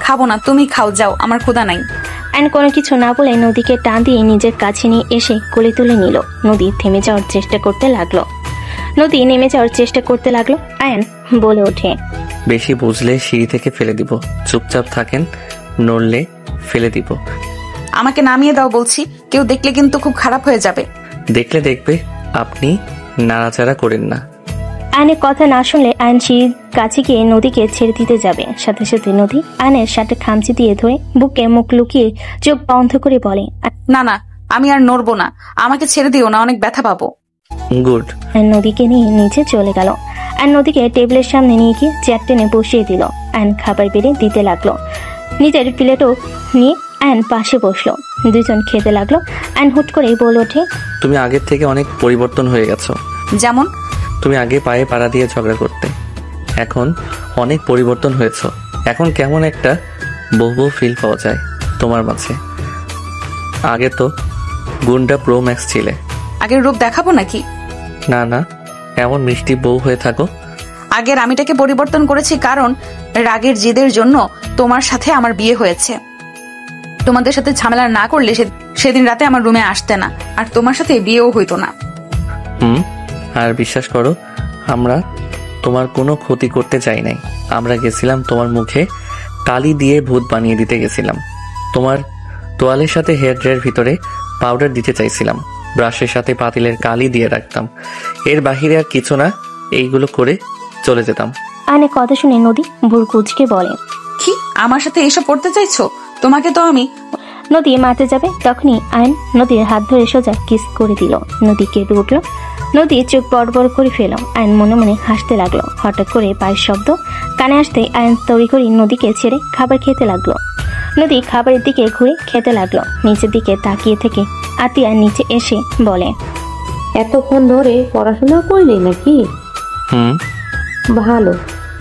খাবো না, তুমি খাও, যাও, আমার ক্ষুধা নাই। আয়ন কোনো কিছু না বলে নদীকে টান দিয়ে নিজের কাছে নিয়ে এসে কোলে তুলে নিল। নদী থেমে যাওয়ার চেষ্টা করতে লাগলো। নদী নেমে যাওয়ার চেষ্টা করতে লাগলো। আয়ান বলে ওঠে, বেশি বুঝলে সিঁড়ি থেকে ফেলে দিব। চুপচাপ থাকেন, নড়লে ফেলে দিব। আমাকে নামিয়ে দাও বলছি, কেউ দেখলে কিন্তু খুব খারাপ হয়ে যাবে। দেখলে দেখবে, আপনি নাড়াচাড়া করেন না। আয়নের কথা না শুনলে আয়ন সিঁড়ির কাছে গিয়ে নদীকে ছেড়ে দিতে যাবে। সাথে সাথে নদী আয়নের শার্টে খামচি দিয়ে ধরে বুকে মুখ লুকিয়ে চোখ বন্ধ করে বলে, না না, আমি আর নড়বো না, আমাকে ছেড়ে দিও না, অনেক ব্যথা পাবো। গুড। আয়ন নদীকে নিয়ে নিচে চলে গেল। আয়ন নদীকে টেবিলের সামনে নিয়ে গিয়ে চেয়ার টেনে বসিয়ে দিল। আয়ন খাবার বেড়ে দিতে লাগলো। নিজের প্লেটও নিয়ে আয়ন পাশে বসলো। দুজন খেতে লাগলো। আয়ন হুট করে বলে ওঠে, তুমি আগের থেকে অনেক পরিবর্তন হয়ে গেছো। যেমন? তুমি আগে পায়ে পাড়া দিয়ে ঝগড়া করতে, এখন অনেক পরিবর্তন হয়েছো। এখন কেমন একটা বহু ফিল পাওয়া যায় তোমার মাঝে। আগে তো গুন্ডা প্রো ম্যাক্স ছিলে। আগের রূপ দেখাবো নাকি? না না, এমন মিষ্টি বউ হয়ে থাকো। আগের আমিটাকে পরিবর্তন করেছি কারণ রাগের জেদের জন্য তোমার সাথে আমার বিয়ে হয়েছে। তোমাদের সাথে ঝামেলা না করলে সেদিন রাতে আমার রুমে আসতে না, আর তোমার সাথে বিয়েও হইতো না। আর বিশ্বাস করো, আমরা তোমার কোনো ক্ষতি করতে চাই নাই। আমরা গেছিলাম তোমার মুখে কালি দিয়ে ভূত বানিয়ে দিতে গেছিলাম। তোমার তোয়ালের সাথে হেয়ার ড্রায়ের ভিতরে পাউডার দিতে চাইছিলাম। ব্রাশের সাথে পাতিলের কালি দিয়ে রাখতাম। এর বাহিরে আর কিছু না, এইগুলো করে চলে যেতাম। আয়নের কথা শুনে নদী ভুল কুচকে বলে, কি আমার সাথে এসব করতে চাইছো? তোমাকে তো আমি। নদী মারতে যাবে, তখনই আয়ন নদীর হাত ধরে সোজা কিস করে দিল। নদী কেঁপে উঠল। নদী চোখ বড় বড় করে ফেল। আয়ন মনে মনে হাসতে লাগলো। হঠাৎ করে পায়ের শব্দ কানে আসতে আয়ন তড়ি করে নদীকে ছেড়ে খাবার খেতে লাগলো। নদী খাবারের দিকে ঘুরে খেতে লাগলো। নিচের দিকে তাকিয়ে থেকে আতিয়া নিচে এসে বলে, এতক্ষণ ধরে পড়াশোনা করলি নাকি? ভালো,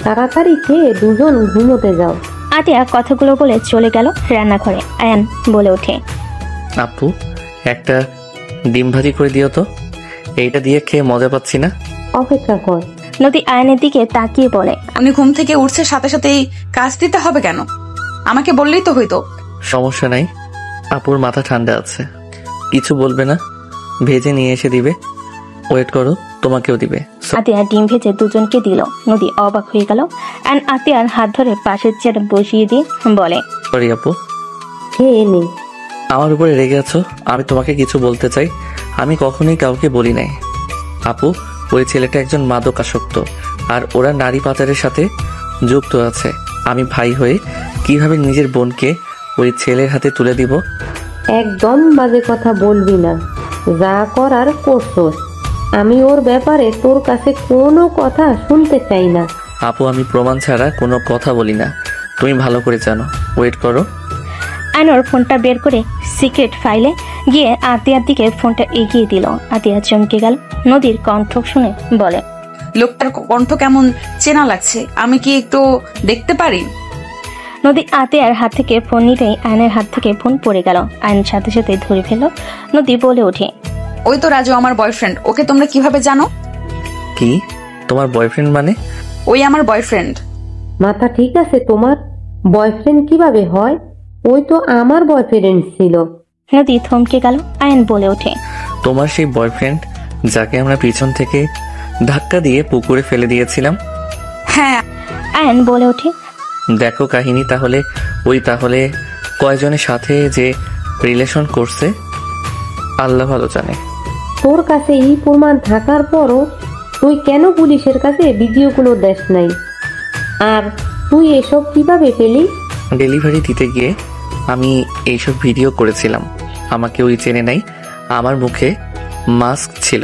তাড়াতাড়ি খেয়ে দুজন ঘুমোতে যাও। আতিয়া কথাগুলো বলে চলে গেল রান্নাঘরে। আয়ান বলে ওঠে, আপু, একটা ডিম ভাজি করে দিও তো, এইটা দিয়ে খেয়ে মজা পাচ্ছি না। অপেক্ষা কর। নদী আয়নের দিকে তাকিয়ে বলে, উনি ঘুম থেকে উঠছে সাথে সাথে এই কাজ দিতে হবে কেন? আমাকে বললেই তো হইতো। সমস্যা নাই, আপুর মাথা ঠান্ডা আছে, কিছু বলবে না। ভেজে নিয়ে এসে দিবে, ওয়েট করো, তোমাকেও দিবে। আতিয়া ডিম ভেজে দুজনকে দিল। নদী অবাক হয়ে গেল। অ্যান্ড আতিয়ার হাত ধরে পাশের চেয়ারে বসিয়ে দিয়ে বলে, সরি আপু, খেয়ে নে। আমার উপরে রেগে আছো? আমি তোমাকে কিছু বলতে চাই। আমি কখনোই কাউকে বলি নাই আপু, ওই ছেলেটা একজন মাদকাসক্ত, আর ওরা নারী পাচারের সাথে যুক্ত আছে। আমি ভাই হয়ে কিভাবে নিজের বোনকে ওই ছেলের হাতে তুলে দিব? একদম বাজে কথা বলবি না, যা করার করছোস। আমি ওর ব্যাপারে তোর কাছে কোনো কথা শুনতে চাই না। আপু, আমি প্রমাণ ছাড়া কোনো কথা বলি না, তুমি ভালো করে জানো। ওয়েট করো। আনোর ফোনটা বের করে সিক্রেট ফাইলে গিয়ে আতিয়ার দিকে ফোনটা এগিয়ে দিল। আতিয়া চমকে গেল। নদীর কণ্ঠ শুনে বলে, লোকটার কণ্ঠ কেমন চেনা লাগছে, আমি কি একটু দেখতে পারি? নদী আতিয়ার হাত থেকে ফোন নিতেই আয়নের হাত থেকে ফোন পড়ে গেল। আয়ন সাথে সাথে ধরে ফেলল। নদী বলে ওঠে, ওই তো রাজু, আমার বয়ফ্রেন্ড। ওকে তোমরা কিভাবে জানো? কি তোমার বয়ফ্রেন্ড মানে? ওই আমার বয়ফ্রেন্ড। মাথা ঠিক আছে তোমার? বয়ফ্রেন্ড কিভাবে হয়? ওই তো আমার বয়ফ্রেন্ড ছিল। নদী থমকে গেল। আয়ন বলে ওঠে, তোমার সেই বয়ফ্রেন্ড যাকে আমরা পিছন থেকে ধাক্কা দিয়ে পুকুরে ফেলে দিয়েছিলাম? হ্যাঁ। আয়ন বলে ওঠে, দেখো কাহিনী তাহলে। ওই তাহলে কয়জনের সাথে যে রিলেশন করছে আল্লাহ ভালো জানে। তোর কাছে এই প্রমাণ থাকার পরও তুই কেন পুলিশের কাছে ভিডিওগুলো দেস নাই? আর তুই এসব কিভাবে পেলি? ডেলিভারি দিতে গিয়ে আমি এইসব ভিডিও করেছিলাম। আমাকে ওই চেনে নাই, আমার মুখে মাস্ক ছিল।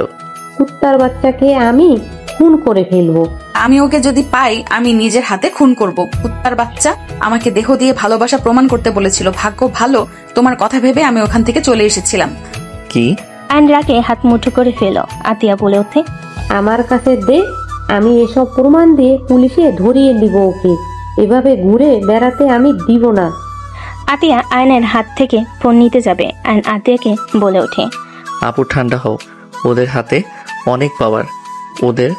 কুত্তার বাচ্চাকে আমি খুন করে ফেলবো। আমি ওকে যদি পাই আমি নিজের হাতে খুন করব। কুত্তার বাচ্চা আমাকে দেহ দিয়ে ভালোবাসা প্রমাণ করতে বলেছিল। ভাগ্য ভালো তোমার কথা ভেবে আমি ওখান থেকে চলে এসেছিলাম। কি? আয়ন রাগে হাত মুঠো করে ফেল। আতিয়া বলে ওঠে, আমার কাছে দে, আমি এসব প্রমাণ দিয়ে পুলিশে ধরিয়ে দিব ওকে। এভাবে ঘুরে বেড়াতে আমি দিব না। আতিয়া আয়নের হাত থেকে ফোন নিতে যাবে। আয়ন আতিয়াকে বলে ওঠে, আপু ঠান্ডা হও, ওদের হাতে অনেক পাওয়ার, ওদের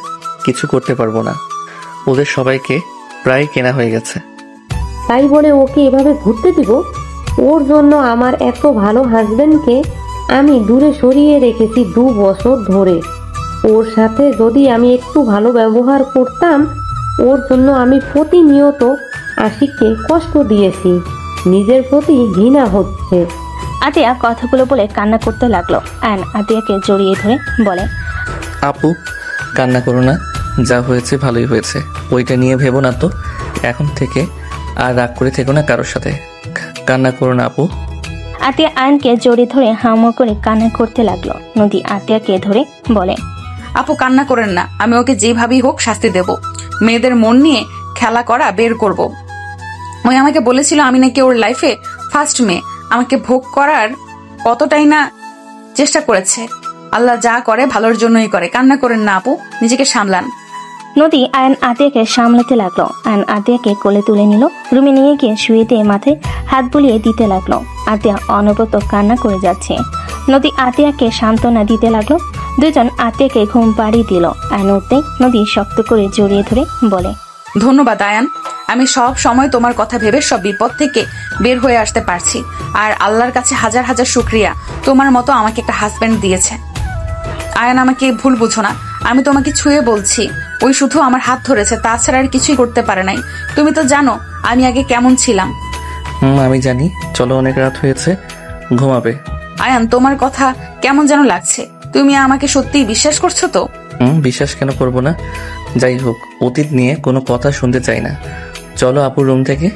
কিছু করতে পারবো না। ওদের সবাইকে প্রায় কেনা হয়ে গেছে। তাই বলে ওকে এভাবে ঘুরতে দিব? ওর জন্য আমার এত ভালো হাজবেন্ডকে আমি দূরে সরিয়ে রেখেছি 2 বছর ধরে। ওর সাথে যদি আমি একটু ভালো ব্যবহার করতাম, ওর জন্য আমি প্রতিনিয়ত আশিককে কষ্ট দিয়েছি, নিজের প্রতি ঘৃণা হচ্ছে। আতিয়া কথাগুলো বলে কান্না করতে লাগলো। আয়ান আতিয়াকে জড়িয়ে ধরে বলে, আপু কান্না করো না, যা হয়েছে ভালোই হয়েছে, ওইটা নিয়ে ভেবো না তো। এখন থেকে আর রাগ করে থেকো না কারোর সাথে, কান্না করো না আপু। আতিয়া আয়নকে জড়িয়ে ধরে হাউমাউ করে কান্না করতে লাগলো। নদী আতিয়াকে ধরে বলে, আপু কান্না করেন না, আমি ওকে যেভাবেই হোক শাস্তি দেব। মেয়েদের মন নিয়ে খেলা করা বের করব। ওই আমাকে বলেছিল আমি নাকি ওর লাইফে ফার্স্ট মেয়ে, আমাকে ভোগ করার কতটাই না চেষ্টা করেছে। আল্লাহ যা করে ভালোর জন্যই করে। কান্না করেন না আপু, নিজেকে সামলান। নদী আয়ন আতিয়াকে সামলাতে লাগলো। আয়ন আতিয়াকে কোলে তুলে নিল, রুমে নিয়ে গিয়ে শুয়ে দিয়ে মাথায় হাত বুলিয়ে দিতে লাগলো। আতিয়া অনবরত কান্না করে যাচ্ছে। নদী আতিয়াকে সান্ত্বনা দিতে লাগলো। দুজন আতিয়াকে ঘুম পাড়িয়ে দিল। আয়ন উঠতেই নদী শক্ত করে জড়িয়ে ধরে বলে, ধন্যবাদ আয়ান, আমি সব সময় তোমার কথা ভেবে সব বিপদ থেকে বের হয়ে আসতে পারছি। আর আল্লাহর কাছে হাজার হাজার শুকরিয়া, তোমার মতো আমাকে একটা হাজবেন্ড দিয়েছে। আয়ান আমাকে ভুল বুঝো না, আমি তোমাকে ছুঁয়ে বলছি, ওই শুধু আমার হাত ধরেছে, তাছাড়া আর কিছুই করতে পারে নাই। তুমি তো জানো আমি আগে কেমন ছিলাম। আমি জানি, চলো অনেক রাত হয়েছে, ঘুমাবে। আয়ান তোমার কথা কেমন যেন লাগছে, তুমি আমাকে সত্যিই বিশ্বাস করছো তো? বিশ্বাস কেন করবো না? যাই হোক, অতীত নিয়ে কোনো কথা শুনতে চাই না, চলো আপুর রুম থেকে।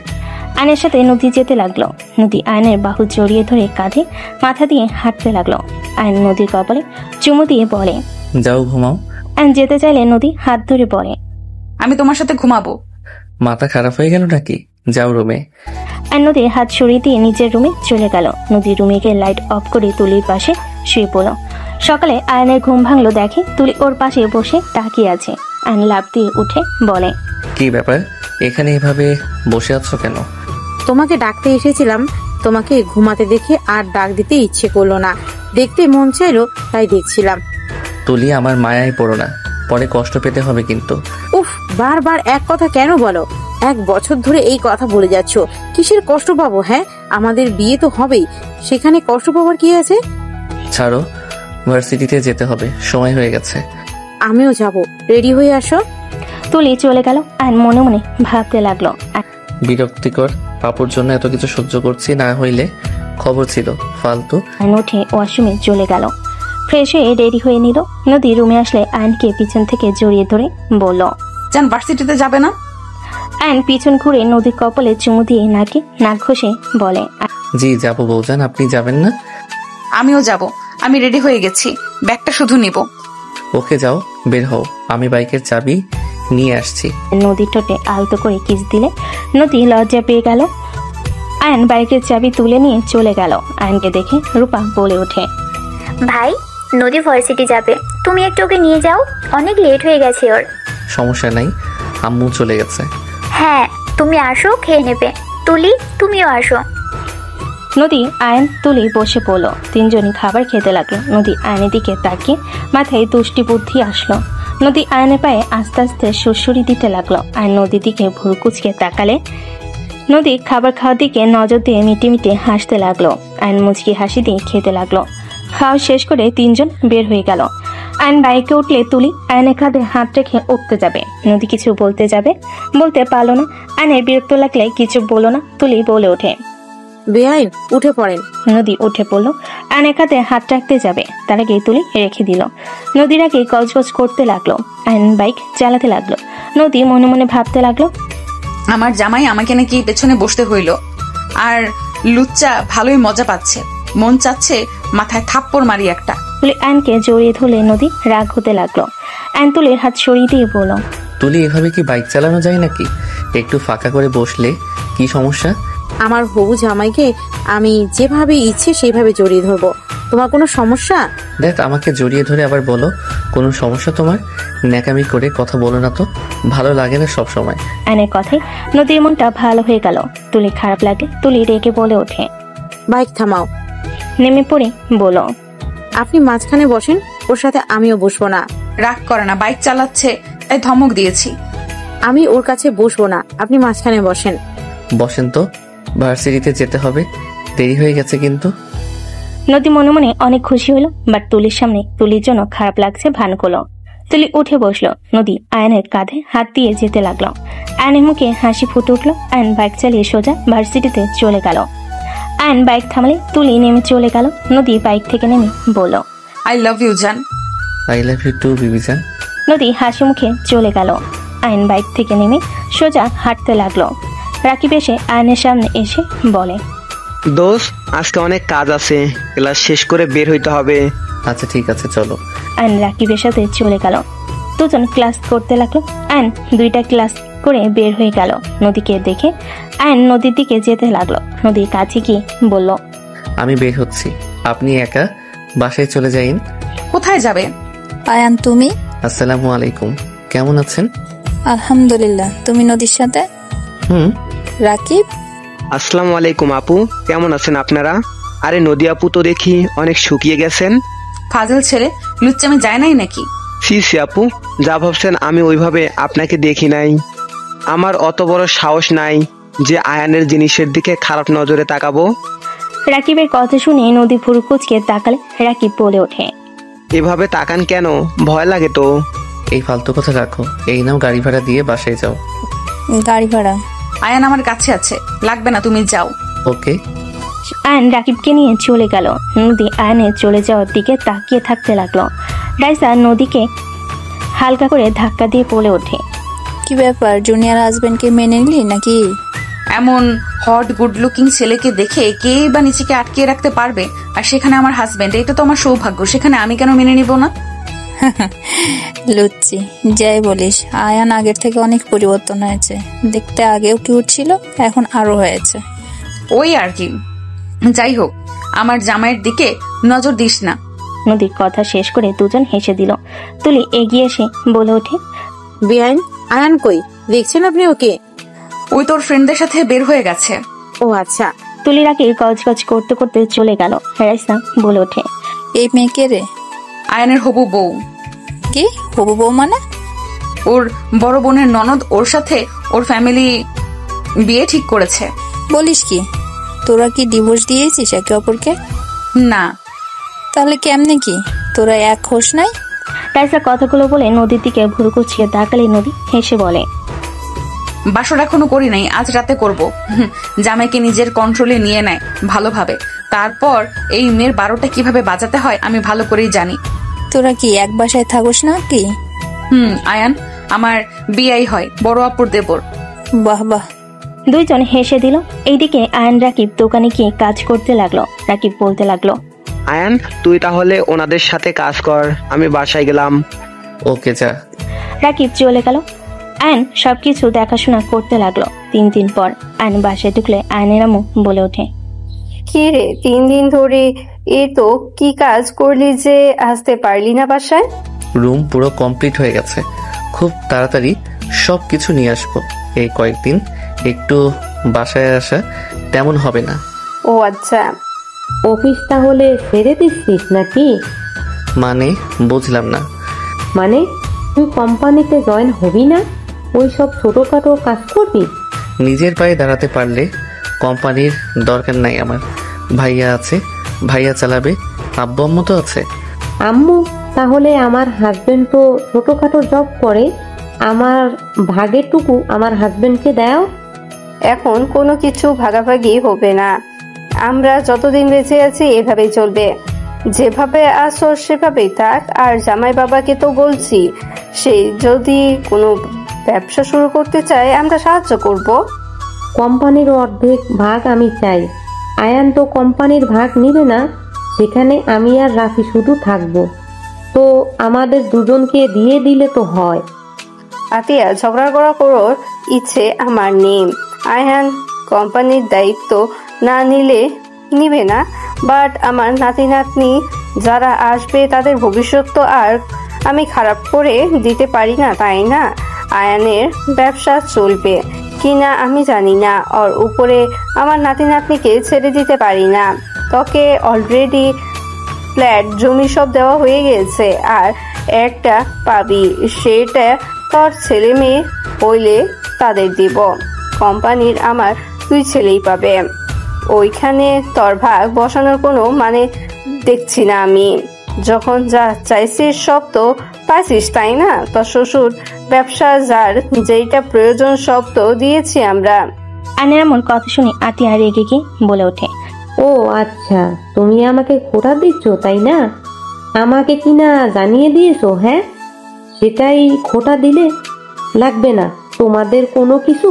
আয়নের সাথে নদী যেতে লাগলো। নদী আয়নের বাহু জড়িয়ে ধরে কাঁধে মাথা দিয়ে হাঁটতে লাগলো। আয়ন নদীর কপালে চুমু দিয়ে বলে, যাও ঘুমাও। আয়ন যেতে চাইলে নদী হাত ধরে বলে, আমি তোমার সাথে ঘুমাবো। মাথা খারাপ হয়ে গেল নাকি? যাও রুমে। আয়ন নদীর হাত সরিয়ে দিয়ে নিজের রুমে চলে গেল। নদীর রুমে গিয়ে লাইট অফ করে তুলির পাশে শুয়ে পড়ল। সকালে আয়নের ঘুম ভাঙলো, দেখে তুলি ওর পাশে বসে তাকিয়ে আছে। আয়ন লাফ দিয়ে উঠে বলে, কি ব্যাপার, এখানে এভাবে বসে আছো কেন? তোমাকে ডাকতে এসেছিলাম, তোমাকে ঘুমাতে দেখে আর ডাক দিতে ইচ্ছে করলো না, দেখতে মন চাইলো তাই দেখছিলাম। তুলি, আমার মায়ায় পড়ো না, পরে কষ্ট পেতে হবে কিন্তু। উফ, বারবার এক কথা কেন বলো? 1 বছর ধরে এই কথা বলে যাচ্ছ, কিসের কষ্ট পাবো? হ্যাঁ, আমাদের বিয়ে তো হবেই, সেখানে কষ্ট পাওয়ার কি আছে? ছাড়ো, ভার্সিটিতে যেতে হবে, সময় হয়ে গেছে। আমিও যাব, রেডি হয়ে আসো। তুলি চলে গেল। আয়ন মনে মনে ভাবতে লাগলো, বিরক্তিকর, পাপুর জন্য এত কিছু সহ্য করছি, না হইলে খবর ছিল ফালতু। আয়ন উঠে ওয়াশরুমে চলে গেল। ফ্রেশ হয়ে রেডি হয়ে নিল। নদী রুমে আসলে আয়নকে পিছন থেকে জড়িয়ে ধরে বলল, জান ভার্সিটিতে যাবে না? আয়ন পিছন ঘুরে নদীর কপালে চুমু দিয়ে নাকে নাক ঘষে বলে, জি যাবো বউজান, আপনি যাবেন না? আমিও যাব, আমি রেডি হয়ে গেছি, ব্যাগটা শুধু নিব। ওকে যাও, বের হও, আমি বাইকের চাবি নিয়ে আসছি। নদীর ঠোঁটে আলতো করে কিস দিলে নদী লজ্জা পেয়ে গেল। আয়ন বাইকের চাবি তুলে নিয়ে চলে গেল। আয়নকে দেখে রূপা বলে ওঠে, ভাই, নদী ভার্সিটি যাবে, তুমি একটু ওকে নিয়ে যাও, অনেক লেট হয়ে গেছে ওর। সমস্যা নাই, আম্মু চলে গেছে। হ্যাঁ, তুমি আসো, খেয়ে নেবে। তুলি, তুমিও আসো। নদী আয়ন তুলি বসে পড়লো। তিনজনই খাবার খেতে লাগলো। নদী আয়নের দিকে তাকিয়ে মাথায় দুষ্টি বুদ্ধি আসলো। নদী আয়নের পায়ে আস্তে আস্তে সুরসুরি দিতে লাগলো। আয়ন নদীর দিকে ভুরু কুচকে তাকালে নদী খাবার খাওয়ার দিকে নজর দিয়ে মিটে মিটে হাসতে লাগলো। আয়ন মুচকি হাসি দিয়ে খেতে লাগলো। খাওয়া শেষ করে তিনজন বের হয়ে গেল। আয়ন বাইকে উঠলে তুলি আয়নের কাঁধে হাত রেখে উঠতে যাবে। নদী কিছু বলতে যাবে, বলতে পারলো না। আয়নের বিরক্ত লাগলে কিছু বলো না। তুলি বলে ওঠে, বেআইন, উঠে পড়েন। নদী উঠে পড়লো। আয়নের কাঁধে হাত রাখতে যাবে, তার আগে তুলি রেখে দিল। নদীর আগে গজগজ করতে লাগলো। আয়ন বাইক চালাতে লাগলো। নদী মনে মনে ভাবতে লাগলো, আমার জামাই আমাকে নাকি পেছনে বসতে হইল, আর লুচ্চা ভালোই মজা পাচ্ছে, মন চাচ্ছে মাথায় থাপ্পড় মারি একটা। তুলি আয়নকে জড়িয়ে ধরলে নদী রাগ হতে লাগলো। আয়ন তুলির হাত সরিয়ে দিয়ে বলল, তুলি, এভাবে কি বাইক চালানো যায় নাকি? একটু ফাঁকা করে বসলে কি সমস্যা? আমার হবু জামাইকে আমি যেভাবে ইচ্ছে সেইভাবে জড়িয়ে ধরবো, তোমার কোনো সমস্যা? দেখ, আমাকে জড়িয়ে ধরে আবার বলো কোনো সমস্যা তোমার? ন্যাকামি করে কথা বলো না তো, ভালো লাগে না সব সময়। আয়নের কথায় নদীর মনটা ভালো হয়ে গেল। তুলি খারাপ লাগে। তুলি রেগে বলে ওঠে, বাইক থামাও। নেমে পড়ে বলো, আপনি মাঝখানে বসেন, ওর সাথে আমিও বসবো না। রাগ করে না, বাইক চালাচ্ছে তাই ধমক দিয়েছি। আমি ওর কাছে বসবো না, আপনি মাঝখানে বসেন। বসেন তো, ভার্সিটিতে যেতে হবে, দেরি হয়ে গেছে কিন্তু। নদী মনে মনে অনেক খুশি হলো, বাট তুলির সামনে তুলির জন্য খারাপ লাগছে ভান করলো। তুলি উঠে বসলো। নদী আয়নের কাঁধে হাত দিয়ে যেতে লাগলো। আয়নের মুখে হাসি ফুটে উঠলো। আয়ন বাইক চালিয়ে সোজা ভার্সিটিতে চলে গেল। আয়ন বাইক থামালে তুলি নেমে চলে গেল। নদী বাইক থেকে নেমে বলল, আই লাভ ইউ জান। আই লাভ ইউ টু বিবিজান। নদী হাসি মুখে চলে গেল। আয়ন বাইক থেকে নেমে সোজা হাঁটতে লাগলো। রাকিব এসে আয়নের সামনে এসে বলে, দোস্ত, আজকে অনেক কাজ আছে, ক্লাস শেষ করে বের হইতে হবে। আচ্ছা ঠিক আছে, চলো। আয়ন রাকিবের সাথে চলে গেল। দুজন ক্লাস করতে লাগলো। আয়ন 2টা ক্লাস করে বের হয়ে গেল। নদীকে দেখে আয়ন নদীর দিকে যেতে লাগলো। নদীর কাছে গিয়ে বলল, আমি বের হচ্ছি, আপনি একা বাসায় চলে যাইন। কোথায় যাবে? আয়ান, তুমি? আসসালামু আলাইকুম, কেমন আছেন? আলহামদুলিল্লাহ। তুমি নদীর সাথে? রাকিব? আসসালামু আলাইকুম আপু, কেমন আছেন আপনারা? আরে নদী আপু তো দেখি অনেক শুকিয়ে গেছেন। ফাজল ছেলে, লুচ্চামি যায় নাই নাকি? সি আপু, যা ভাবছেন আমি ওইভাবে আপনাকে দেখি নাই। আমার অত বড় সাহস নাই যে আয়ানের জিনিসের দিকে খারাপ নজরে তাকাবো। রাকিবের কথা শুনে নদী ভুরু কুঁচকে তাকালে রাকিব বলে ওঠে, এভাবে তাকান কেন? ভয় লাগে তো। এই ফালতু কথা রাখো, এই নাও গাড়ি ভাড়া দিয়ে বাসায় যাও। গাড়ি ভাড়া? আয়ান আমার কাছে আছে, লাগবে না, তুমি যাও। ওকে। আয়ন রাকিবকে নিয়ে চলে গেল। নদী আয়নের চলে যাওয়ার দিকে তাকিয়ে থাকতে লাগলো। রাইসা নদীকে হালকা করে ধাক্কা দিয়ে বলে ওঠে, কি ব্যাপার, জুনিয়র হাজবেন্ডকে মেনে নিলি নাকি? এমন হট গুড লুকিং ছেলেকে দেখে কে বা নিজেকে আটকিয়ে রাখতে পারবে? আর সেখানে আমার হাজবেন্ড, এটা তো আমার সৌভাগ্য, সেখানে আমি কেন মেনে নিব না? লুচ্ছি, যাই বলিস, আয়ান আগের থেকে অনেক পরিবর্তন হয়েছে। দেখতে আগেও কিউট ছিল, এখন আরো হয়েছে। ওই আর কি, যাই হোক, আমার জামাইয়ের দিকে নজর দিস না। নদীর কথা শেষ করে দুজন হেসে দিল। তুলি এগিয়ে এসে বলে ওঠে, বেআইন, আয়ান কই? দেখছেন আপনি ওকে? ওই তোর ফ্রেন্ডদের সাথে বের হয়ে গেছে। ও আচ্ছা। তুলি রাকিব গজগজ করতে করতে চলে গেল। রাইসা বলে ওঠে, এই মেয়েকে রে? আয়ানের হবু বউ। কি হবু বউ মানে? ওর বড় বোনের ননদ, ওর সাথে ওর ফ্যামিলি বিয়ে ঠিক করেছে। বলিস কি? তোরা কি ডিভোর্স দিয়েছিস একে অপরকে? না। তাহলে কেমনে কি? তোরা এক হোস নাই? রাইসা কথাগুলো বলে নদীর দিকে ভুরু কুঁচকে তাকালে নদী হেসে বলে, বাসর এখনো করি নাই, আজ রাতে করব। জামাইকে নিজের কন্ট্রোলে নিয়ে নেয় ভালোভাবে, তারপর এই মেয়ের 12টা কিভাবে বাজাতে হয় আমি ভালো করেই জানি। তোরা কি এক বাসায় থাকোস না কি? আয়ান আমার বিয়াই হয়, বড় আপুর দেবর। বাহ বাহ। দুইজন হেসে দিল। এইদিকে আয়ন রাকিব দোকানে গিয়ে কাজ করতে লাগলো। রাকিব বলতে লাগলো, আয়ান, তুই তাহলে ওনাদের সাথে কাজ কর, আমি বাসায় গেলাম। ওকে, যা। রাকিব চলে গেল। আয়ন সবকিছু দেখাশোনা করতে লাগলো। 3 দিন পর আয়ন বাসায় ঢুকলে আয়নের আম্মু বলে ওঠে, কি রে, 3 দিন ধরে এ তো কি কাজ করলি যে আসতে পারলি না বাসায়? রুম পুরো কমপ্লিট হয়ে গেছে, খুব তাড়াতাড়ি সব কিছু নিয়ে আসবো। এই কয়েকদিন একটু বাসায় আসা তেমন হবে না। ও আচ্ছা। অফিস তাহলে ছেড়ে দিচ্ছিস নাকি? মানে বুঝলাম না। মানে তুই কোম্পানিতে জয়েন হবি না? ওই সব ছোটখাটো কাজ করবি? নিজের পায়ে দাঁড়াতে পারলে কোম্পানির দরকার নাই আমার। ভাইয়া আছে, ভাইয়া চালাবে, আব্বু আম্মু তো আছে। আম্মু? তাহলে আমার হাজবেন্ড তো ছোটখাটো জব করে, আমার ভাগেরটুকু আমার হাজবেন্ডকে দাও। এখন কোনো কিছু ভাগাভাগি হবে না। আমরা যতদিন বেঁচে আছি এভাবেই চলবে। যেভাবে আসো সেভাবেই থাক। আর জামাই বাবাকে তো বলছি, সে যদি কোনো ব্যবসা শুরু করতে চায় আমরা সাহায্য করব। কোম্পানির অর্ধেক ভাগ আমি চাই। আয়ান তো কোম্পানির ভাগ নিবে না, সেখানে আমি আর রাফি শুধু থাকবো। তো আমাদের দুজনকে দিয়ে দিলে তো হয়। আতিয়া, ঝগড়া করার ইচ্ছে আমার নেই। আয়ান কোম্পানির দায়িত্ব না নিলে নিবে না, বাট আমার নাতি নাতনি যারা আসবে তাদের ভবিষ্যৎ তো আর আমি খারাপ করে দিতে পারি না, তাই না? আয়ানের ব্যবসা চলবে কিনা আমি জানি না, আর উপরে আমার নাতি নাতনিকে ছেড়ে দিতে পারি না। তোকে অলরেডি ফ্ল্যাট জমি সব দেওয়া হয়ে গেছে, আর একটা পাবি, সেটা তোর ছেলে মেয়ে হইলে তাদের দিব। কোম্পানির আমার 2 ছেলেই পাবে। ওইখানে তোর ভাগ বসানোর কোনো মানে দেখছি না আমি। যখন যা চাইছিস সব তো পাইছিস, তাই না? তোর শ্বশুর ব্যবসা, যার যেইটা প্রয়োজন সব তো দিয়েছি আমরা। আয়নের এমন কথা শুনে আতিয়া রেগে গিয়ে বলে ওঠে, ও আচ্ছা, তুমি আমাকে খোটা দিচ্ছ তাই না? আমাকে কি না জানিয়ে দিয়েছো? হ্যাঁ, সেটাই খোটা দিলে? লাগবে না তোমাদের কোনো কিছু।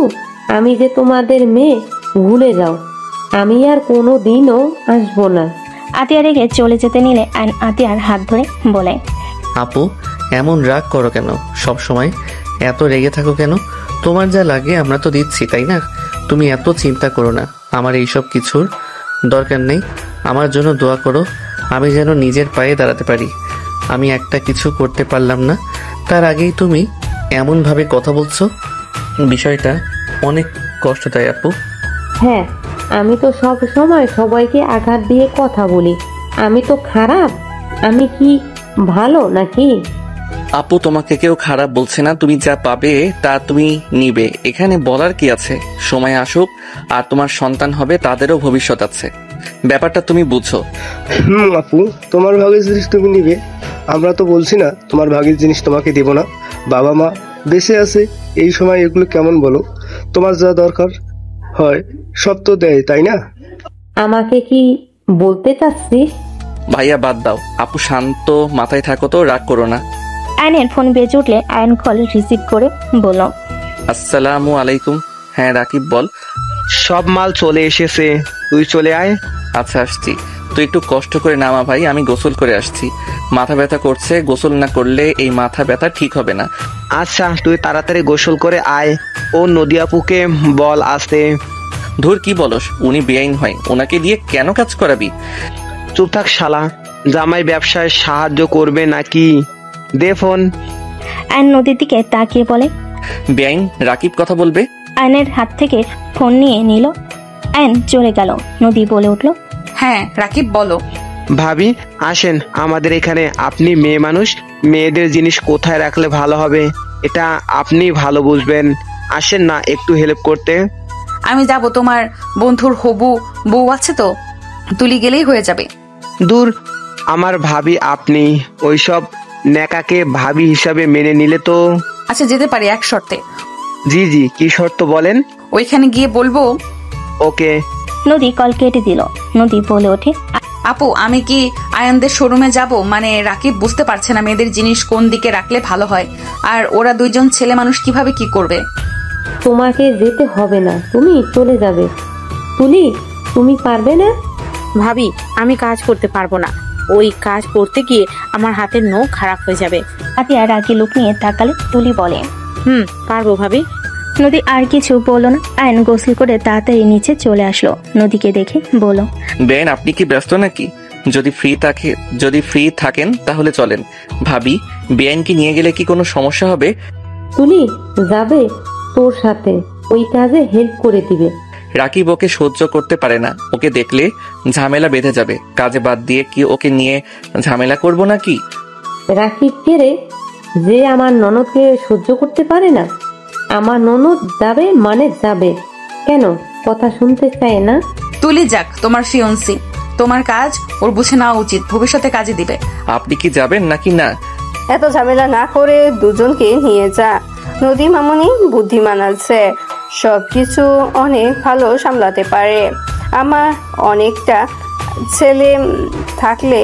আমি যে তোমাদের মেয়ে, ভুলে যাও। আমি আর কোনো দিনও আসবো না। আতিয়া রেগে চলে যেতে নিলে আয়ন আতিয়ার হাত ধরে বলে, আপু, এমন রাগ করো কেন? সব সময় এত রেগে থাকো কেন? তোমার যা লাগে আমরা তো দিচ্ছি, তাই না? তুমি এত চিন্তা করো না, আমার এইসব কিছুর দরকার নেই। আমার জন্য দোয়া করো, আমি যেন নিজের পায়ে দাঁড়াতে পারি। আমি একটা কিছু করতে পারলাম না, তার আগেই তুমি এমনভাবে কথা বলছো, বিষয়টা অনেক কষ্ট দেয় আপু। হ্যাঁ, আমি তো সব সময় সবাইকে আঘাত দিয়ে কথা বলি। আমি তো খারাপ? আমি কি ভালো নাকি? আপু, তোমাকে কেউ খারাপ বলছে না, তুমি যা পাবে তা তুমি নিবে, এখানে বলার কি আছে? সময় আসুক আর তোমার সন্তান হবে, তাদেরও ভবিষ্যৎ আছে, ব্যাপারটা তুমি বুঝো। আপু, তোমার ভাগের জিনিস তুমি নিবে, আমরা তো বলছি না তোমার ভাগের জিনিস তোমাকে দেব না। বাবা মা বেঁচে আছে এই সময়, এগুলো কেমন বলো? তোমার যা দরকার হয় সব তো দেয়, তাই না? আমাকে কি বলতে চাচ্ছিস? ভাইয়া বাদ দাও, আপু শান্ত মাথায় থাকো তো, রাগ করো না। আয়নের ফোন বেজে উঠলে আয়ন কল রিসিভ করে বলল, আসসালামু আলাইকুম। হ্যাঁ রাকিব, বল। সব মাল চলে এসেছে, তুই চলে আয়। আচ্ছা আসছি, তুই একটু কষ্ট করে নামা ভাই, আমি গোসল করে আসছি। মাথা ব্যথা করছে, গোসল না করলে এই মাথা ব্যথা ঠিক হবে না। আচ্ছা, তুই তাড়াতাড়ি গোসল করে আয়। ও নদী আপুকে বল আসতে। ধুর, কি বলস? উনি বেআইন হয়, ওনাকে দিয়ে কেন কাজ করাবি? চুপ থাক শালা, জামাই ব্যবসায় সাহায্য করবে নাকি? দে ফোন। আয়ন নদীর দিকে তাকিয়ে বলে, বেআইন রাকিব কথা বলবে। আয়নের হাত থেকে ফোন নিয়ে নিল। আয়ন চলে গেল। নদী বলে উঠল, হ্যাঁ রাকিব, বলো। ভাবি আসেন আমাদের এখানে। আপনি মেয়ে মানুষ, মেয়েদের জিনিস কোথায় রাখলে ভালো হবে এটা আপনি ভালো বুঝবেন। আসেন না একটু হেল্প করতে। আমি যাব, তোমার বন্ধুর হবু বউ আছে তো, তুলি গেলেই হয়ে যাবে। দূর, আমার ভাবি আপনি ওইসব নেকাকে ভাবি হিসাবে মেনে নিলে তো। আচ্ছা যেতে পারি, এক শর্তে। জি জি, কি শর্ত বলেন? ওইখানে গিয়ে বলবো। ওকে। নদী কল কেটে দিল। নদী বলে ওঠে, আপু, আমি কি আয়ানদের শোরুমে যাব? মানে রাকিব বুঝতে পারছে না মেয়েদের জিনিস কোন দিকে রাখলে ভালো হয়, আর ওরা দুইজন ছেলে মানুষ কিভাবে কি করবে। তোমাকে যেতে হবে না, তুমি চলে যাবে। তুলি, তুমি পারবে না? ভাবি, আমি কাজ করতে পারবো না। ওই কাজ করতে গিয়ে আমার হাতের নখ খারাপ হয়ে যাবে। আতিয়া রাগে লুক নিয়ে তাকালে তুলি বলে, পারবো ভাবি। নদী আর কিছু বলল না। আয়ন গোসল করে তাড়াতাড়ি নিচে চলে আসলো। নদীকে দেখে বলল, বেআইন আপনি কি ব্যস্ত নাকি? যদি ফ্রি থাকেন তাহলে চলেন। ভাবি, বেআইনকে নিয়ে গেলে কি কোনো সমস্যা হবে? তুলি যাবে তোর সাথে, ওই কাজে হেল্প করে দিবে। রাকিব ওকে সহ্য করতে পারে না, ওকে দেখলে ঝামেলা বেঁধে যাবে। কাজে বাদ দিয়ে কি ওকে নিয়ে ঝামেলা করব নাকি? রাকিব কে রে, যে আমার ননদকে সহ্য করতে পারে না? আমার ননদ যাবে মানে যাবে, কেন কথা শুনতে চায় না? তুলি যাক, তোমার ফিয়ন্সি, তোমার কাজ ওর বুঝে নেওয়া উচিত, ভবিষ্যতে কাজে দিবে। আপনি কি যাবেন নাকি না? এত ঝামেলা না করে দুজনকে নিয়ে যা। নদী মামনি বুদ্ধিমান আছে, সবকিছু অনেক ভালো সামলাতে পারে। আমার অনেকটা ছেলে থাকলে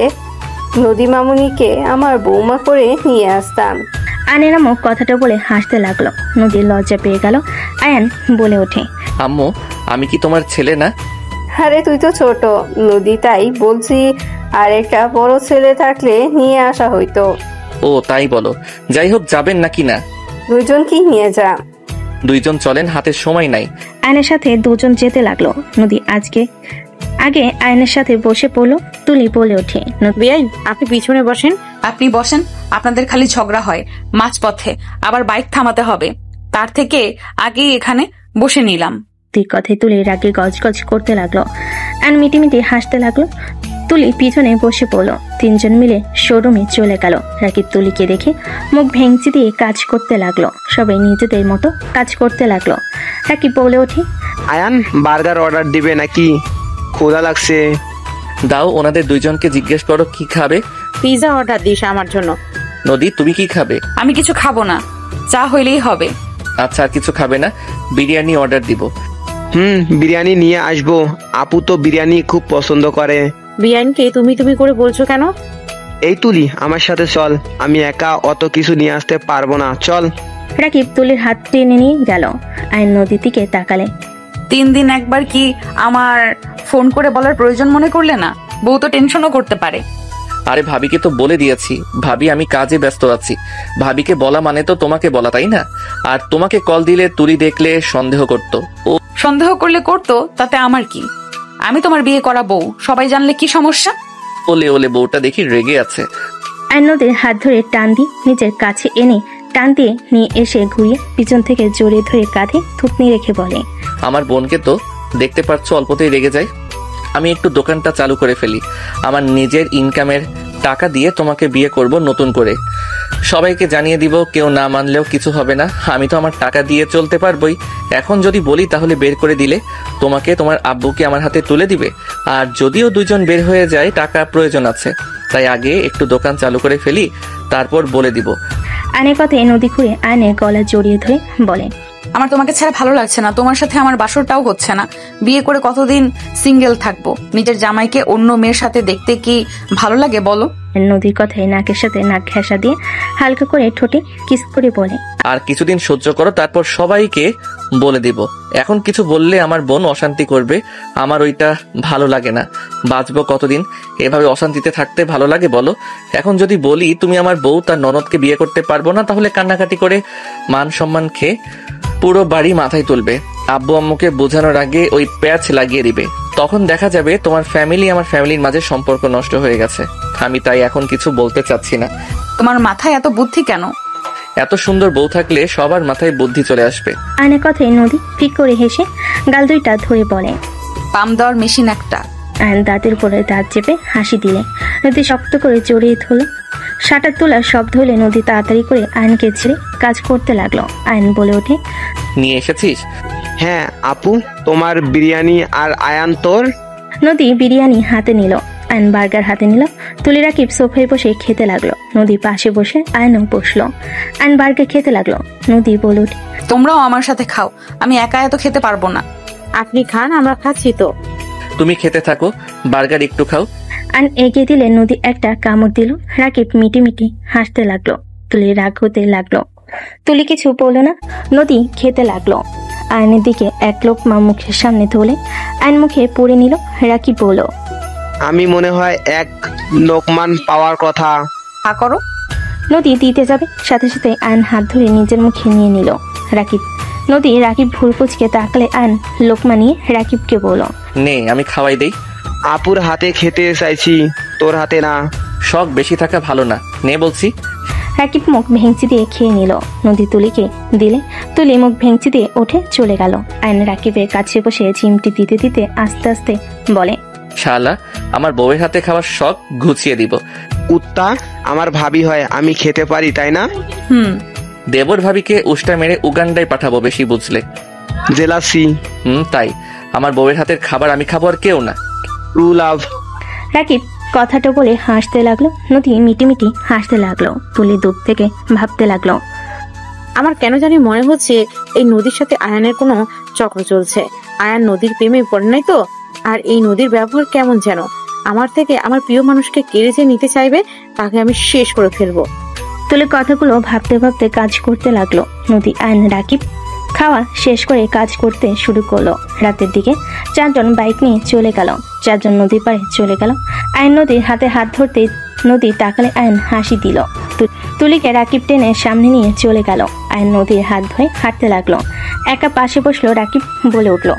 নদী মামনিকে আমার বৌমা করে নিয়ে আসতাম। আয়নের আম্মু কথাটা বলে হাসতে লাগলো। নদীর লজ্জা পেয়ে গেল। আয়ান বলে ওঠে, আম্মু, আমি কি তোমার ছেলে না? আরে তুই তো ছোট নদী, তাই বলছি আর একটা বড় ছেলে থাকলে নিয়ে আসা হইতো। ও তাই বলো। যাই হোক, যাবেন নাকি না? দুইজনকেই নিয়ে যা। দুইজন চলেন, হাতে সময় নাই। আয়নের সাথে দুজন যেতে লাগলো। নদী আগে আয়নের সাথে বসে পড়লো। তুলি বলে ওঠে, বেআইন আপনি পিছনে বসেন। আপনি বসেন, আপনাদের খালি ঝগড়া হয় মাঝপথে, আবার বাইক থামাতে হবে, তার থেকে আগেই এখানে বসে নিলাম। তুই কথায় তুলি রাগে গজগজ করতে লাগলো। আয়ন মিটিমিটি হাসতে লাগলো। তুলি পিছনে বসে পড়লো। তিনজন মিলে শোরুমে চলে গেল। রাকিব তুলিকে দেখে মুখ ভেঙচি দিয়ে কাজ করতে লাগলো। সবাই নিজেদের মতো কাজ করতে লাগলো। রাকিব বলে ওঠে, আয়ান বার্গার অর্ডার দিবে নাকি? ক্ষুধা লাগছে। দাও, ওনাদের দুইজনকে জিজ্ঞেস করো কি খাবে। পিৎজা অর্ডার দিস আমার জন্য। নদী, তুমি কি খাবে? আমি কিছু খাবো না, চা হইলেই হবে। আচ্ছা, আর কিছু খাবে না? বিরিয়ানি অর্ডার দিব। বিরিয়ানি নিয়ে আসবো। আপু তো বিরিয়ানি খুব পছন্দ করে। বিরিয়ানিকে তুমি তুমি করে বলছো কেন? এই তুলি, আমার সাথে চল। আমি একা অত কিছু নিয়ে আসতে পারবো না, চল। রাকিব তুলির হাত টেনে নিয়ে গেল। আয়ন নদীর দিকে তাকালে। 3 দিন একবার কি আমার ফোন করে বলার প্রয়োজন মনে করলে না? বউ তো টেনশনও করতে পারে। আরে ভাবিকে তো বলে দিয়েছি। ভাবি আমি কাজে ব্যস্ত আছি। ভাবিকে বলা মানে তো তোমাকে বলা, তাই না? আর তোমাকে কল দিলে তুলি দেখলে সন্দেহ করতো। ও সন্দেহ করলে করতো, তাতে আমার কি? আমি তোমার বিয়ে করা বউ, সবাই জানলে কি সমস্যা? ওলে ওলে, বউটা দেখি রেগে আছে। আয়ন নদীর হাত ধরে টান দিয়ে নিজের কাছে এনে টান দিয়ে নিয়ে এসে ঘুরিয়ে পিছন থেকে জড়িয়ে ধরে কাঁধে থুতনি রেখে বলে, আমার বোনকে তো দেখতে পাচ্ছ অল্পতেই রেগে যায়। আমি একটু দোকানটা চালু করে ফেলি। আমার নিজের ইনকামের টাকা দিয়ে তোমাকে বিয়ে করব নতুন করে। সবাইকে জানিয়ে দিব, কেউ না মানলেও কিছু হবে না। আমি তো আমার টাকা দিয়ে চলতে পারবোই। এখন যদি বলি তাহলে বের করে দিলে তোমাকে তোমার আব্বুকে আমার হাতে তুলে দিবে। আর যদিও দুজন বের হয়ে যায়, টাকা প্রয়োজন আছে, তাই আগে একটু দোকান চালু করে ফেলি, তারপর বলে দিব। আয়নের কথায় নদী ঘুরে আয়নের গলা জড়িয়ে ধরে বলে, আমার তোমাকে ছাড়া ভালো লাগছে না, তোমার সাথে আমার বাসরটাও হচ্ছে না। বিয়ে করে কতদিন সিঙ্গেল থাকবো? নিজের জামাইকে অন্য মেয়ের সাথে দেখতে কি ভালো লাগে বলো? নদীর কথায় নাকের সাথে নাক ঘেঁষা দিয়ে হালকা করে ঠোঁটে কিস করে বলে, আর কিছুদিন সহ্য করো, তারপর সবাইকে বলে দিব। এখন কিছু বললে আমার বোন অশান্তি করবে, আমার ওইটা ভালো লাগে না। বাঁচবো কতদিন এভাবে অশান্তিতে থাকতে? ভালো লাগে বলো? এখন যদি বলি তুমি আমার বউ, তার ননদকে বিয়ে করতে পারবো না, তাহলে কান্নাকাটি করে মান সম্মান খেয়ে পুরো বাড়ি মাথায় তুলবে। আব্বু আম্মুকে বোঝানোর আগে ওই প্যাচ লাগিয়ে দিবে। তখন দেখা যাবে তোমার ফ্যামিলি আমার ফ্যামিলির মাঝে সম্পর্ক নষ্ট হয়ে গেছে। আমি তাই এখন কিছু বলতে চাচ্ছি না। তোমার মাথায় এত বুদ্ধি কেন? এত সুন্দর বউ থাকলে সবার মাথায় বুদ্ধি চলে আসবে। আয়নের কথায় নদী ফিক করে হেসে গাল দুইটা ধরে বলে, পাম দেওয়ার মেশিন একটা। আয়ন দাঁতের উপরে দাঁত চেপে হাসি দিলে নদী শক্ত করে জড়িয়ে ধরল। শাটার তোলার শব্দ হলে নদী তাড়াতাড়ি করে আয়নকে ছেড়ে কাজ করতে লাগলো। আয়ন বলে ওঠে, নিয়ে এসেছিস? হ্যাঁ আপু, তোমার বিরিয়ানি। আর আয়ান তোর? নদী বিরিয়ানি হাতে নিল, আয়ন বার্গার হাতে নিল। তুলি রাকিব সোফায় বসে খেতে লাগলো। নদী পাশে বসে আয়নও বসলো। আয়ন বার্গার খেতে লাগলো। নদী বলে ওঠে, তোমরাও আমার সাথে খাও, আমি একা এত খেতে পারবো না। আপনি খান, আমরা খাচ্ছি তো। তুমি খেতে থাকো, বার্গার একটু খাও। আয়ন এগিয়ে দিলে নদী একটা কামড় দিল। রাকিব মিটি মিটি হাসতে লাগলো। তুলি রাগ হতে লাগলো। তুলি কিছু বললো না। নদী খেতে লাগলো। আয়নের দিকে এক লোকমা মুখের সামনে ধরলে আয়ন মুখে পুড়ে নিল। রাকিব বলল, আমি মনে হয় এক লোকমান পাওয়ার কথা। হা করো। নদী দিতে যাবে, সাথে সাথে আয়ন হাত ধরে নিজের মুখে নিয়ে নিল। রাকিব। নদী রাকিব ভুল কুচকে তাকালে আয়ন লোকমা নিয়ে রাকিবকে বলল, নে আমি খাওয়াই দেই। আপুর হাতে খেতে চাইছি, তোর হাতে না। শখ বেশি থাকা ভালো না, নে বলছি। রাকিব মুখ ভেঙচি দিয়ে খেয়ে নিল। নদী তুলিকে দিলে তুলি মুখ ভেঙচি দিয়ে উঠে চলে গেল। আয়ন রাকিবের কাছে বসে চিমটি দিতে দিতে আস্তে আস্তে বলে, শালা, আমার বউয়ের হাতে খাওয়ার শখ ঘুচিয়ে দিব। কুত্তা, আমার ভাবি হয়, আমি খেতে পারি তাই না? দেবর ভাবিকে উষ্টা মেরে উগান্ডায় পাঠাবো বেশি বুঝলে। জেলাসি। তাই আমার বউয়ের হাতের খাবার আমি খাবো, আর কেউ না। True love. রাকিব কথাটা বলে হাসতে লাগলো। নদী মিটি মিটি হাসতে লাগলো। তুলি দূর থেকে ভাবতে লাগলো, আমার কেন জানি মনে হচ্ছে এই নদীর সাথে আয়ানের কোনো চক্র চলছে। আয়ান নদীর প্রেমে পড়ে নাই তো? আর এই নদীর ব্যবহার কেমন যেন আমার থেকে আমার প্রিয় মানুষকে কেড়ে যে নিতে চাইবে, তাকে আমি শেষ করে ফেলবো। তুলি কথাগুলো ভাবতে ভাবতে কাজ করতে লাগলো। নদী আয়ন রাকিব খাওয়া শেষ করে কাজ করতে শুরু করলো। রাতের দিকে 4 জন বাইক নিয়ে চলে গেল। 4 জন নদীর পাড়ে চলে গেল। আয়ন নদীর হাতে হাত ধরতে নদী তাকালে আয়ন হাসি দিল। তুলিকে রাকিব টেনে সামনে নিয়ে চলে গেল। আয়ন নদীর হাত ধরে হাঁটতে লাগলো। একা পাশে বসলো। রাকিব বলে উঠলো,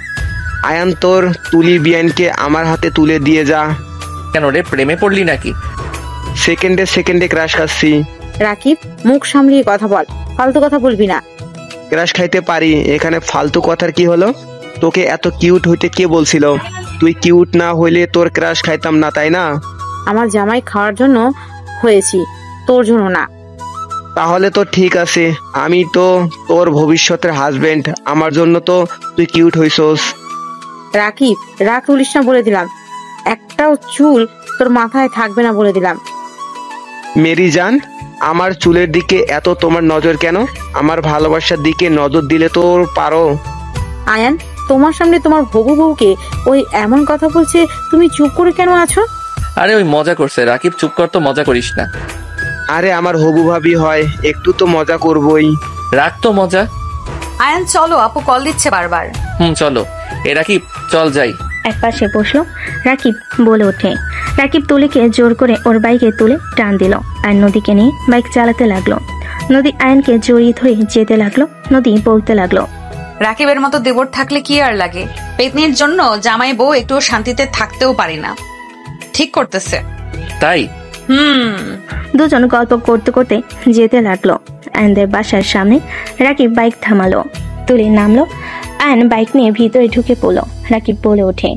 আয়ান তোর তুলি বিয়ানকে আমার হাতে তুলে দিয়ে যা। কেন রে, প্রেমে পড়লি নাকি? সেকেন্ডে সেকেন্ডে ক্রাশ খাচ্ছি। রাকিব, মুখ সামলিয়ে কথা বল, ফালতু কথা বলবি না। ক্রাশ খাইতে পারি, এখানে ফালতু কথার কি হলো? তোকে এত কিউট হইতে কে বলছিল? তুই কিউট না হইলে তোর ক্রাশ খাইতাম না, তাই না? আমার জামাই খাওয়ার জন্য হয়েছি, তোর জন্য না। তাহলে তো ঠিক আছে, আমি তো তোর ভবিষ্যতের হাজবেন্ড, আমার জন্য তো তুই কিউট হইছস। রাকিব, রাগ তুলিস না বলে দিলাম। একটাও চুল তোর মাথায় থাকবে না বলে দিলাম। মেরি জান, আমার চুলের দিকে এত তোমার নজর কেন? আমার ভালোবাসার দিকে নজর দিলে তো পারো। আয়ান, তোমার সামনে তোমার হবু বউকে ওই এমন কথা বলছে, তুমি চুপ করে কেন আছো? আরে ওই মজা করছে। রাকিব চুপ কর তো, মজা করিস না। আরে আমার হবু ভাবি হয়, একটু তো মজা করবই। রাখ তো মজা। আয়ান চলো, আপু কল দিচ্ছে বারবার। চলো। এ রাকিব, চল যাই। এক পাশে বসলো রাকিব, বলে ওঠে। রাকিব তুলিকে জোর করে ওর বাইকে তুলে টান দিল আর নদীকে নিয়ে বাইক চালাতে লাগলো। নদী আয়নকে জড়িয়ে ধরে যেতে লাগলো। নদী বলতে লাগলো, রাকিবের মতো দেবর থাকলে কি আর লাগে? পেতনির জন্য জামাই বউ একটু শান্তিতে থাকতেও পারি না। ঠিক করতেছে তাই। দুজন গল্প করতে করতে যেতে লাগলো। আয়নদের বাসার সামনে রাকিব বাইক থামালো। তুলি নামলো। আয়ন বাইক নিয়ে ভিতরে ঢুকে পড়লো। রাকিব বলে ওঠে,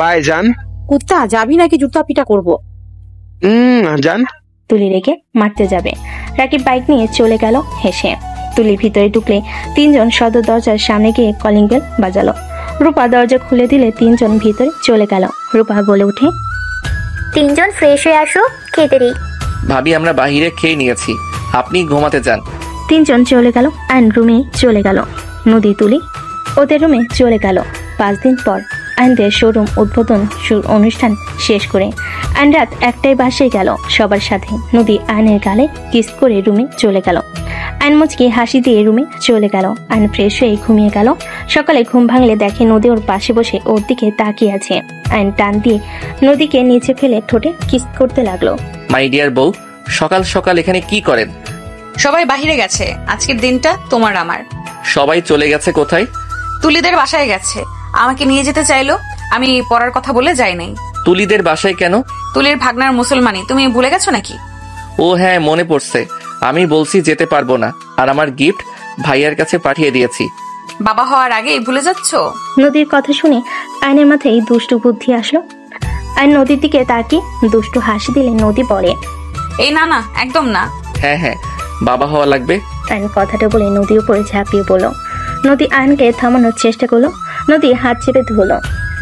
বাই জান। কুত্তা, যাবি নাকি জুতা পিটা করবো? জান। তুলি রেখে মারতে যাবে। রাকিব বাইক নিয়ে চলে গেল হেসে। তুলি ভিতরে ঢুকলে তিনজন সদর দরজার সামনে গিয়ে কলিং বেল বাজালো। রূপা দরজা খুলে দিলে তিনজন ভিতরে চলে গেল। রূপা বলে ওঠে, তিনজন ফ্রেশ হয়ে আসো, খেতে দিই। ভাবি আমরা বাহিরে খেয়ে নিয়েছি, আপনি ঘুমাতে যান। তিনজন চলে গেল। আয়ন রুমে চলে গেল। নদী তুলি ওদের রুমে চলে গেল। 5 দিন পর আয়নদের শোরুম উদ্বোধন অনুষ্ঠান শেষ করে আয়ন রাত 1টায় বাসায় গেল সবার সাথে। নদী আয়নের গালে কিস করে রুমে চলে গেল। আয়ন মুচকি হাসি দিয়ে রুমে চলে গেল। আয়ন ফ্রেশ হয়ে ঘুমিয়ে গেল। সকালে ঘুম ভাঙলে দেখে নদী ওর পাশে বসে ওর দিকে তাকিয়ে আছে। আয়ন টান দিয়ে নদীকে নিচে ফেলে ঠোঁটে কিস করতে লাগলো। মাই ডিয়ার বউ, সকাল সকাল এখানে কি করেন? সবাই বাহিরে গেছে, আজকের দিনটা তোমার আমার। সবাই চলে গেছে কোথায়? তুলিদের বাসায় গেছে, আমাকে নিয়ে যেতে চাইলো, আমি পড়ার কথা বলে যাই নাই। তুলিদের বাসায় কেন? তুলির ভাগনার মুসলমানি, তুমি ভুলে গেছো নাকি? ও হ্যাঁ, মনে পড়ছে। আমি বলছি যেতে পারবো না, আর আমার গিফট ভাইয়ার কাছে পাঠিয়ে দিয়েছি। বাবা হওয়ার আগেই ভুলে যাচ্ছ? নদীর কথা শুনে আয়নের মাথায় দুষ্টু বুদ্ধি আসলো। আয়ন নদীর দিকে তাকিয়ে দুষ্টু হাসি দিলে নদী বলে, এই না না, একদম না। হ্যাঁ হ্যাঁ, বাবা হওয়া লাগবে। আয়ন কথাটা বলে নদীর উপরে ঝাঁপিয়ে পড়লো। নদী আয়নকে থামানোর চেষ্টা করলো। নদী হাত চেপে ধরলো।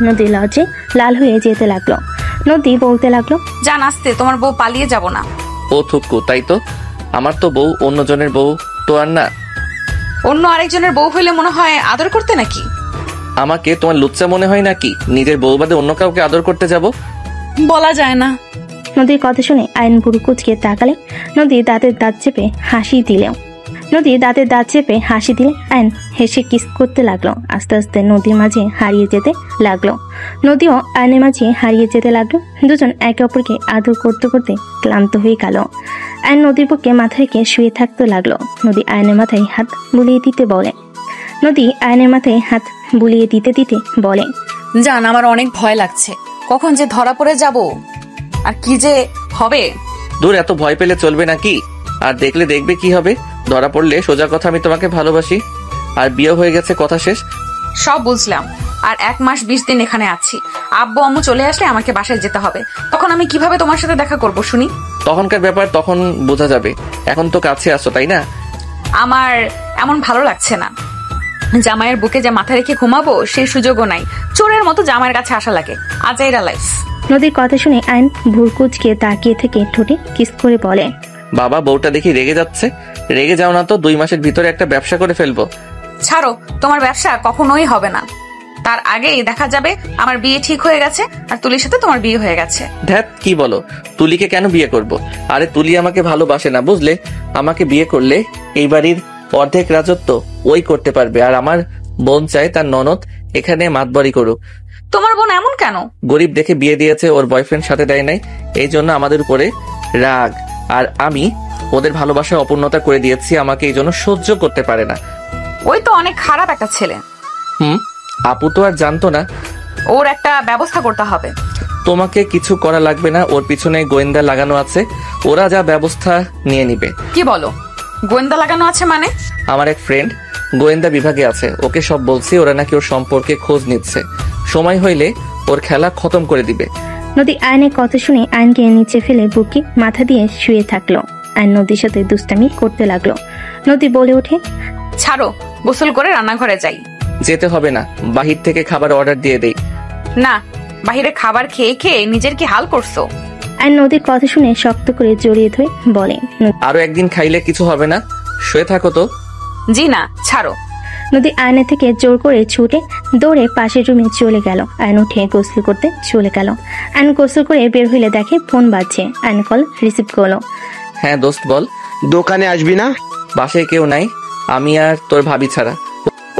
নদী লজ্জে লাল হয়ে যেতে লাগলো। নদী বলতে লাগলো, জান আসতে, তোমার বউ পালিয়ে যাব না। ও থুক্কু, তাই তো। আমার তো বউ অন্যজনের বউ তো আর না। অন্য আরেকজনের বউ হইলে মনে হয় আদর করতে নাকি? আমাকে তোমার লুচ্চা মনে হয় নাকি নিজের বউ বাদে অন্য কাউকে আদর করতে যাব? বলা যায় না। নদীর কথা শুনে আয়ন বুড়ো কুচকে তাকালে। নদী দাঁতের দাঁত চেপে হাসি দিলে। আয়ন হেসে কিস করতে লাগলো। আস্তে আস্তে নদীর মাঝে হারিয়ে যেতে লাগলো। নদীও আয়নের মাঝে হারিয়ে যেতে লাগলো। দুজন একে অপরকে আদর করতে করতে ক্লান্ত হয়ে গেল। আয়ন নদীর বুকে মাথা রেখে শুয়ে থাকতে লাগলো। নদী আয়নের মাথায় হাত বুলিয়ে দিতে বলে, জান আমার অনেক ভয় লাগছে, কখন যে ধরা পড়ে যাব আর কি যে হবে। দূর, এত ভয় পেলে চলবে নাকি? আর দেখবে কি হবে? ধরা পড়লে সোজা কথা, আমি তোমাকে ভালোবাসি আর বিয়ে হয়ে গেছে, কথা শেষ। সব বুঝলাম, আর 1 মাস 20 দিন এখানে আছি। আব্বু আম্মু চলে আসলে আমাকে বাসায় যেতে হবে, তখন আমি কিভাবে তোমার সাথে দেখা করব শুনি? তখনকার ব্যাপার তখন বোঝা যাবে, এখন তো কাছে আসো তাই না? আমার এমন ভালো লাগছে না। জামাইয়ের বুকে যে মাথা রেখে ঘুমাবো সেই সুযোগও নাই। চোরের মতো জামাইয়ের কাছে আসা লাগে। আজাইরা লাইফ। নদীর কথা শুনে আয়ন ভুরকুচকে তাকিয়ে থেকে ঠোঁটে কিস করে বলে, বাবা বউটা দেখি রেগে যাচ্ছে। রেগে যাও না তো, 2 মাসের ভিতরে একটা ব্যবসা করে ফেলবো। ছাড়ো, তোমার ব্যবসা কখনোই হবে না। তার আগেই দেখা যাবে আমার বিয়ে ঠিক হয়ে গেছে আর তুলির সাথে তোমার বিয়ে হয়ে গেছে। ধ্যাত, কি বলো? তুলিকে কেন বিয়ে করব? আরে তুলি আমাকে ভালোবাসে না, বুঝলে? আমাকে বিয়ে করলে এই বাড়ির অর্ধেক রাজত্ব ওই করতে পারবে, আর আমার বোন চায় তার ননদ এখানে মাতবাড়ি করুক। তোমার বোন এমন কেন? গরিব দেখে বিয়ে দিয়েছে, ওর বয়ফ্রেন্ড সাথে দেয় নাই, এই জন্য আমাদের উপরে রাগ। আর আমি ওদের ভালোবাসায় অপূর্ণতা করে দিয়েছি, আমাকে এই জন্য সহ্য করতে পারে না। ওই তো অনেক খারাপ একটা ছেলে। আপু তো আর জানতো না। ওর একটা ব্যবস্থা করতে হবে। তোমাকে কিছু করা লাগবে না, ওর পিছনে গোয়েন্দা লাগানো আছে, ওরা যা ব্যবস্থা নিয়ে নিবে। কি বলো? গোয়েন্দা লাগানো আছে মানে? আমার এক ফ্রেন্ড গোয়েন্দা বিভাগে আছে, ওকে সব বলছি, ওরা নাকি ওর সম্পর্কে খোঁজ নিচ্ছে, সময় হইলে ওর খেলা খতম করে দিবে। নদী আয়নের কথা শুনে আয়নকে নিচে ফেলে বুকে মাথা দিয়ে শুয়ে থাকলো। আয়ন নদীর সাথে দুষ্টামি করতে লাগলো। নদী বলে ওঠে, ছাড়ো, গোসল করে রান্নাঘরে যাই। যেতে হবে না, বাহির থেকে খাবার অর্ডার দিয়ে দেই। না, বাহিরে খাবার খেয়ে খেয়ে নিজের কি হাল করছো? আর নদীর কথা শুনে শক্ত করে জড়িয়ে ধরে বলে, আরো একদিন খাইলে কিছু হবে না, শুয়ে থাকো তো। জি না, ছাড়ো। নদী আয়না থেকে জোর করে ছুটে দৌড়ে পাশের রুমে চলে গেল। আয়ন উঠে গোসল করতে চলে গেল। আয়ন গোসল করে বের হইলে দেখে ফোন বাজছে। আয়ন কল রিসিভ করলো। হ্যাঁ দোস্ত বল। দোকানে আসবি না? বাসায় কেউ নাই, আমি আর তোর ভাবি ছাড়া।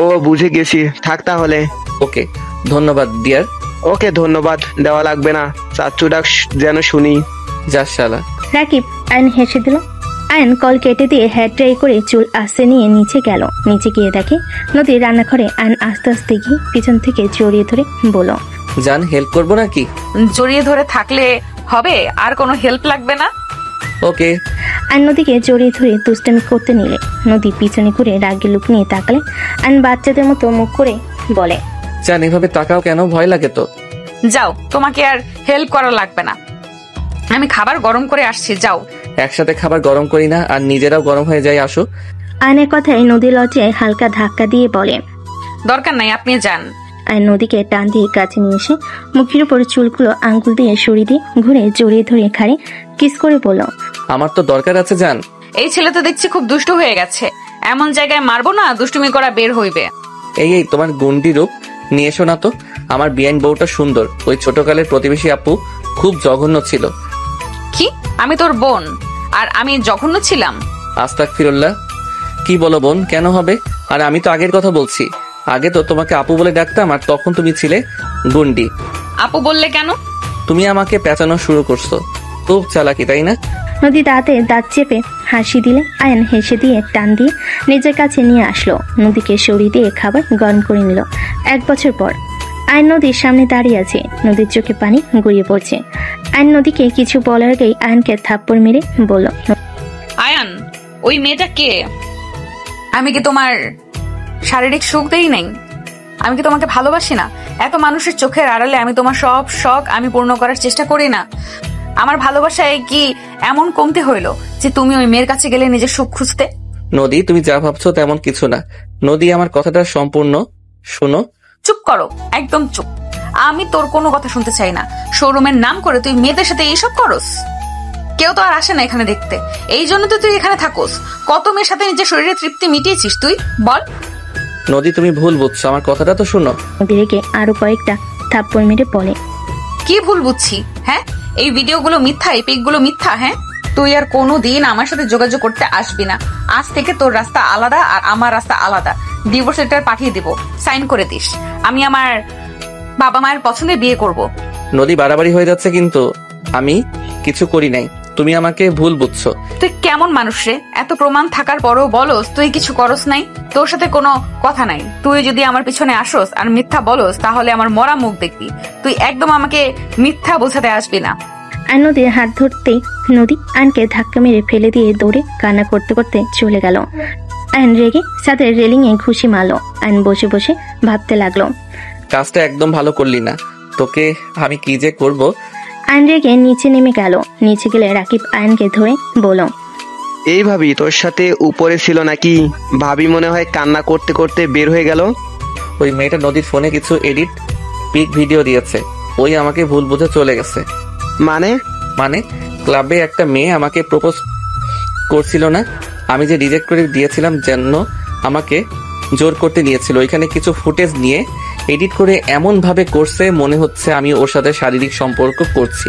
ও বুঝে গেছি, থাক তাহলে। ওকে ধন্যবাদ ডিয়ার। ওকে ধন্যবাদ দেওয়া লাগবে না, চাচ্চু ডাক যেন শুনি। যাস শালা। রাকিব আয়ন হেসে দিল। আয়ন কল কেটে দিয়ে হেয়ার ড্রাই করে চুল আস্তে নিয়ে নিচে গেল। নিচে গিয়ে দেখে নদী রান্নাঘরে। আয়ন আস্তে আস্তে গিয়ে পিছন থেকে জড়িয়ে ধরে বলল, জান হেল্প করবো নাকি? জড়িয়ে ধরে থাকলে হবে, আর কোনো হেল্প লাগবে না। ওকে। আয়ন নদীকে জড়িয়ে ধরে দুষ্টামি করতে নিলে নদী পিছনে ঘুরে রাগে লুক নিয়ে তাকালে। আয়ন বাচ্চাদের মতো মুখ করে বলে, জান এভাবে তাকাও কেন? ভয় লাগে তো। যাও, তোমাকে আর হেল্প করা লাগবে না, আমি খাবার গরম করে আসছি, যাও। একসাথে খাবার গরম করি না, আর নিজেরাও গরম হয়ে যায়, আসো। আয়নের কথায় নদী লজ্জায় হালকা ধাক্কা দিয়ে বলে, দরকার নাই, আপনি যান। আয়ন নদীকে টান দিয়ে কাছে নিয়ে এসে মুখের উপর চুলগুলো আঙ্গুল দিয়ে সরিয়ে দিয়ে ঘুরে জড়িয়ে ধরে ঘাড়ে কিস করে বলল, আমার তো দরকার আছে জান। এই ছেলে তো দেখছি খুব দুষ্ট হয়ে গেছে, এমন জায়গায় মারবো না দুষ্টুমি করা বের হইবে। এই তোমার গুন্ডি রূপ নিয়ে এসো না তো। আমার বিয়ান বউটা সুন্দর, ওই ছোটকালের প্রতিবেশী আপু খুব জঘন্য ছিল। কি? আমি তোর বোন আর আমি জঘন্য ছিলাম? আস্তাগফিরুল্লাহ। কি বলো বোন, কেন হবে? আর আমি তো আগের কথা বলছি, আগে তো তোমাকে আপু বলে ডাকতাম, আর তখন তুমি ছিলে গুন্ডি। আপু বললে কেন? তুমি আমাকে পেঁচানো শুরু করছো, খুব চালাকি তাই না? নদী দাঁতে দাঁত চেপে হাসি দিলে আয়ন হেসে দিয়ে টান দিয়ে নিজের কাছে নিয়ে আসলো। নদীকে সরিয়ে দিয়ে খাবার গরম করে নিল। 1 বছর পর আয়ন নদীর সামনে দাঁড়িয়ে আছে। নদীর চোখে পানি গড়িয়ে পড়ছে। আয়ন নদীকে কিছু বলার আগেই আয়নকে থাপ্পড় মেরে বলল, আয়ান, ওই মেয়েটা কে? আমি কি তোমার শারীরিক সুখ দেই নাই? আমি কি তোমাকে ভালোবাসি না? এত মানুষের চোখের আড়ালে আমি তোমার সব শখ আমি পূর্ণ করার চেষ্টা করি না? আমার ভালোবাসায় কি এমন কমতে হইলো যে তুমি ওই মেয়ের কাছে গেলে নিজের সুখ খুঁজতে? নদী তুমি যা ভাবছো তেমন কিছু না। নদী আমার কথাটা সম্পূর্ণ শোনো। চুপ করো, একদম চুপ। আমি তোর কোনো কথা শুনতে চাই না। শোরুমের নাম করে তুই মেয়েদের সাথে এইসব করস? কেউ তো আর আসে না এখানে দেখতে, এই জন্য তো তুই এখানে থাকোস। কত মেয়ের সাথে নিজের শরীরে তৃপ্তি মিটিয়েছিস তুই, বল। নদী তুমি ভুল বুঝছো, আমার কথাটা তো শোনো। নদী রেগে আরো কয়েকটা থাপ্পড় মেরে বলে, কি ভুল বুঝছি? হ্যাঁ, এই ভিডিওগুলো মিথ্যা, এই পিকগুলো মিথ্যা। হ্যাঁ, তুই আর কোনোদিন আমার সাথে যোগাযোগ করতে আসবি না। আজ থেকে তোর রাস্তা আলাদা আর আমার রাস্তা আলাদা। ডিভোর্স লেটার পাঠিয়ে দিব, সাইন করে দিস। আমি আমার বাবা মায়ের পছন্দে বিয়ে করব। নদী বাড়াবাড়ি হয়ে যাচ্ছে, কিন্তু আমি কিছু করি নাই, তুমি আমাকে ভুল বুঝছো। তুই কেমন মানুষ রে? এত প্রমাণ থাকার পরও বলস তুই কিছু করস নাই? তোর সাথে কোনো কথা নাই। তুই যদি আমার পিছনে আসোস আর মিথ্যা বলস তাহলে আমার মরা মুখ দেখবি। তুই একদম আমাকে মিথ্যা বোঝাতে আসবি না। আয়ন নদীর হাত ধরতেই নদী আয়নকে ধাক্কা মেরে ফেলে দিয়ে দৌড়ে কান্না করতে করতে চলে গেল। আয়ন রেগে ছাদের রেলিং এ ঘুষি মারলো। আয়ন বসে বসে ভাবতে লাগলো, কাজটা একদম ভালো করলি না, তোকে আমি কি যে করব। আয়ন রেগে নিচে নেমে গেল। নিচে গেলে রাকিব আয়নকে ধরে বলল, এই ভাবি তোর সাথে উপরে ছিল নাকি? ভাবি মনে হয় কান্না করতে করতে বের হয়ে গেল। ওই মেয়েটা নদীর ফোনে কিছু এডিট পিক ভিডিও দিয়েছে, ওই আমাকে ভুল বুঝে চলে গেছে। মানে ক্লাবে একটা মেয়ে আমাকে প্রপোজ করছিল না, আমি যে রিজেক্ট করে দিয়েছিলাম, যেন আমাকে জোর করতে নিয়েছিল। ওইখানে কিছু ফুটেজ নিয়ে এডিট করে এমন ভাবে করছে মনে হচ্ছে আমি ওর সাথে শারীরিক সম্পর্ক করছি।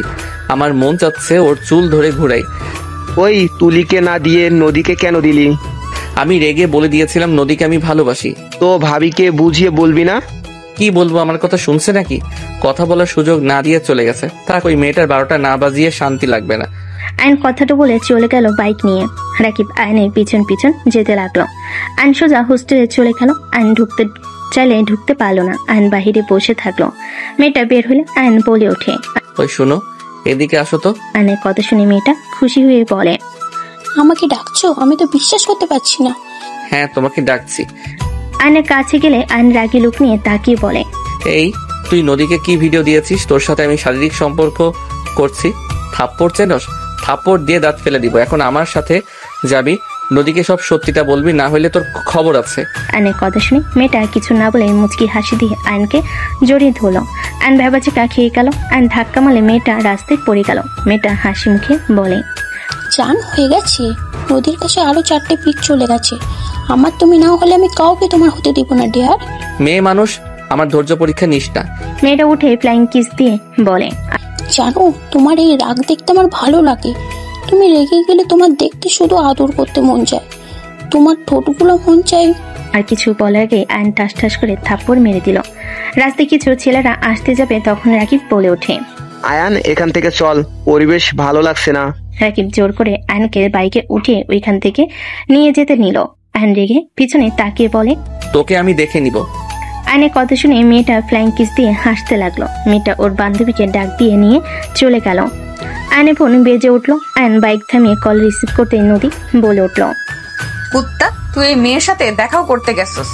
আমার মন চাচ্ছে ওর চুল ধরে ঘুরাই। ওই তুলিকে না দিয়ে নদীকে কেন দিলি? আমি রেগে বলে দিয়েছিলাম নদীকে আমি ভালোবাসি। তো ভাবিকে বুঝিয়ে বলবি না? কি বলবো, আমার কথা শুনছে নাকি? কথা বলার সুযোগ না দিয়ে চলে গেছে। থাক, ওই মেয়েটার 12টা না বাজিয়ে শান্তি লাগবে না। আয়ন কথাটা বলে চলে গেল বাইক নিয়ে। রাকিব আয়নের পিছন পিছন যেতে লাগলো। আয়ন সোজা হোস্টেলে চলে গেল। আয়ন ঢুকতে চাইলে ঢুকতে পারলো না। আয়ন বাহিরে বসে থাকলো। মেয়েটা বের হলে আয়ন বলে ওঠে, ওই শোনো, এদিকে আসো তো। আয়নের কথা শুনে মেয়েটা খুশি হয়ে বলে, আমাকে ডাকছো? আমি তো বিশ্বাস করতে পারছি না। হ্যাঁ, তোমাকে ডাকছি। আয়নের কাছে গেলে আয়ন রাগি লুক নিয়ে তাকিয়ে বলে, এই তুই নদীকে কি ভিডিও দিয়েছিস? তোর সাথে আমি শারীরিক সম্পর্ক করছি। থাপ্পড় চেনস? থাপ্পড় দিয়ে দাঁত ফেলে দিব। এখন আমার সাথে যাবি নদীকে সব সত্যিটা বলবি, না হলে তোর খবর আছে। আয়নের কথা শুনে মেয়েটা কিছু না বলে মুচকি হাসি দিয়ে আয়নকে জড়িয়ে ধরলো। আয়ন ভেবাচিকা খেয়ে গেল। আয়ন ধাক্কা মারলে মেয়েটা রাস্তায় পড়ে গেল। মেয়েটা হাসি মুখে বলে, চান হয়ে গেছে, নদীর কাছে আরো 4টে পিক চলে গেছে। আমার তুমি না হলে আমি কাউকে তোমার হতে দিব না ডিয়ার। মেয়ে মানুষ, আমার ধৈর্য পরীক্ষা নিস না। মেয়েটা উঠে ফ্লাইং কিস দিয়ে বলে, জানো তোমার এই রাগ দেখতে আমার ভালো লাগে। তুমি রেগে গেলে তোমার দেখতে শুধু আদর করতে মন চায়, তোমার ঠোঁটগুলো মন চাই। আর কিছু বলার আগে আয়ন ঠাস ঠাস করে থাপ্পড় মেরে দিল। রাস্তায় কিছু ছেলেরা আসতে যাবে, তখন রাকিব বলে ওঠে, আয়ান এখান থেকে চল, পরিবেশ ভালো লাগছে না। রাকিব জোর করে আয়নকে বাইকে উঠিয়ে ওইখান থেকে নিয়ে যেতে নিল। আয়ন রেগে পিছনে তাকিয়ে বলে, তোকে আমি দেখে নিব। আয়নের কথা শুনে মেয়েটা ফ্লাইং কিস দিয়ে হাসতে লাগলো। মেয়েটা ওর বান্ধবীকে ডাক দিয়ে নিয়ে চলে গেল। আয়নের ফোন বেজে উঠলো। আয়ন বাইক থামিয়ে কল রিসিভ করতে নদী বলে উঠলো, কুত্তা, তুই এই মেয়ের সাথে দেখাও করতে গেছস,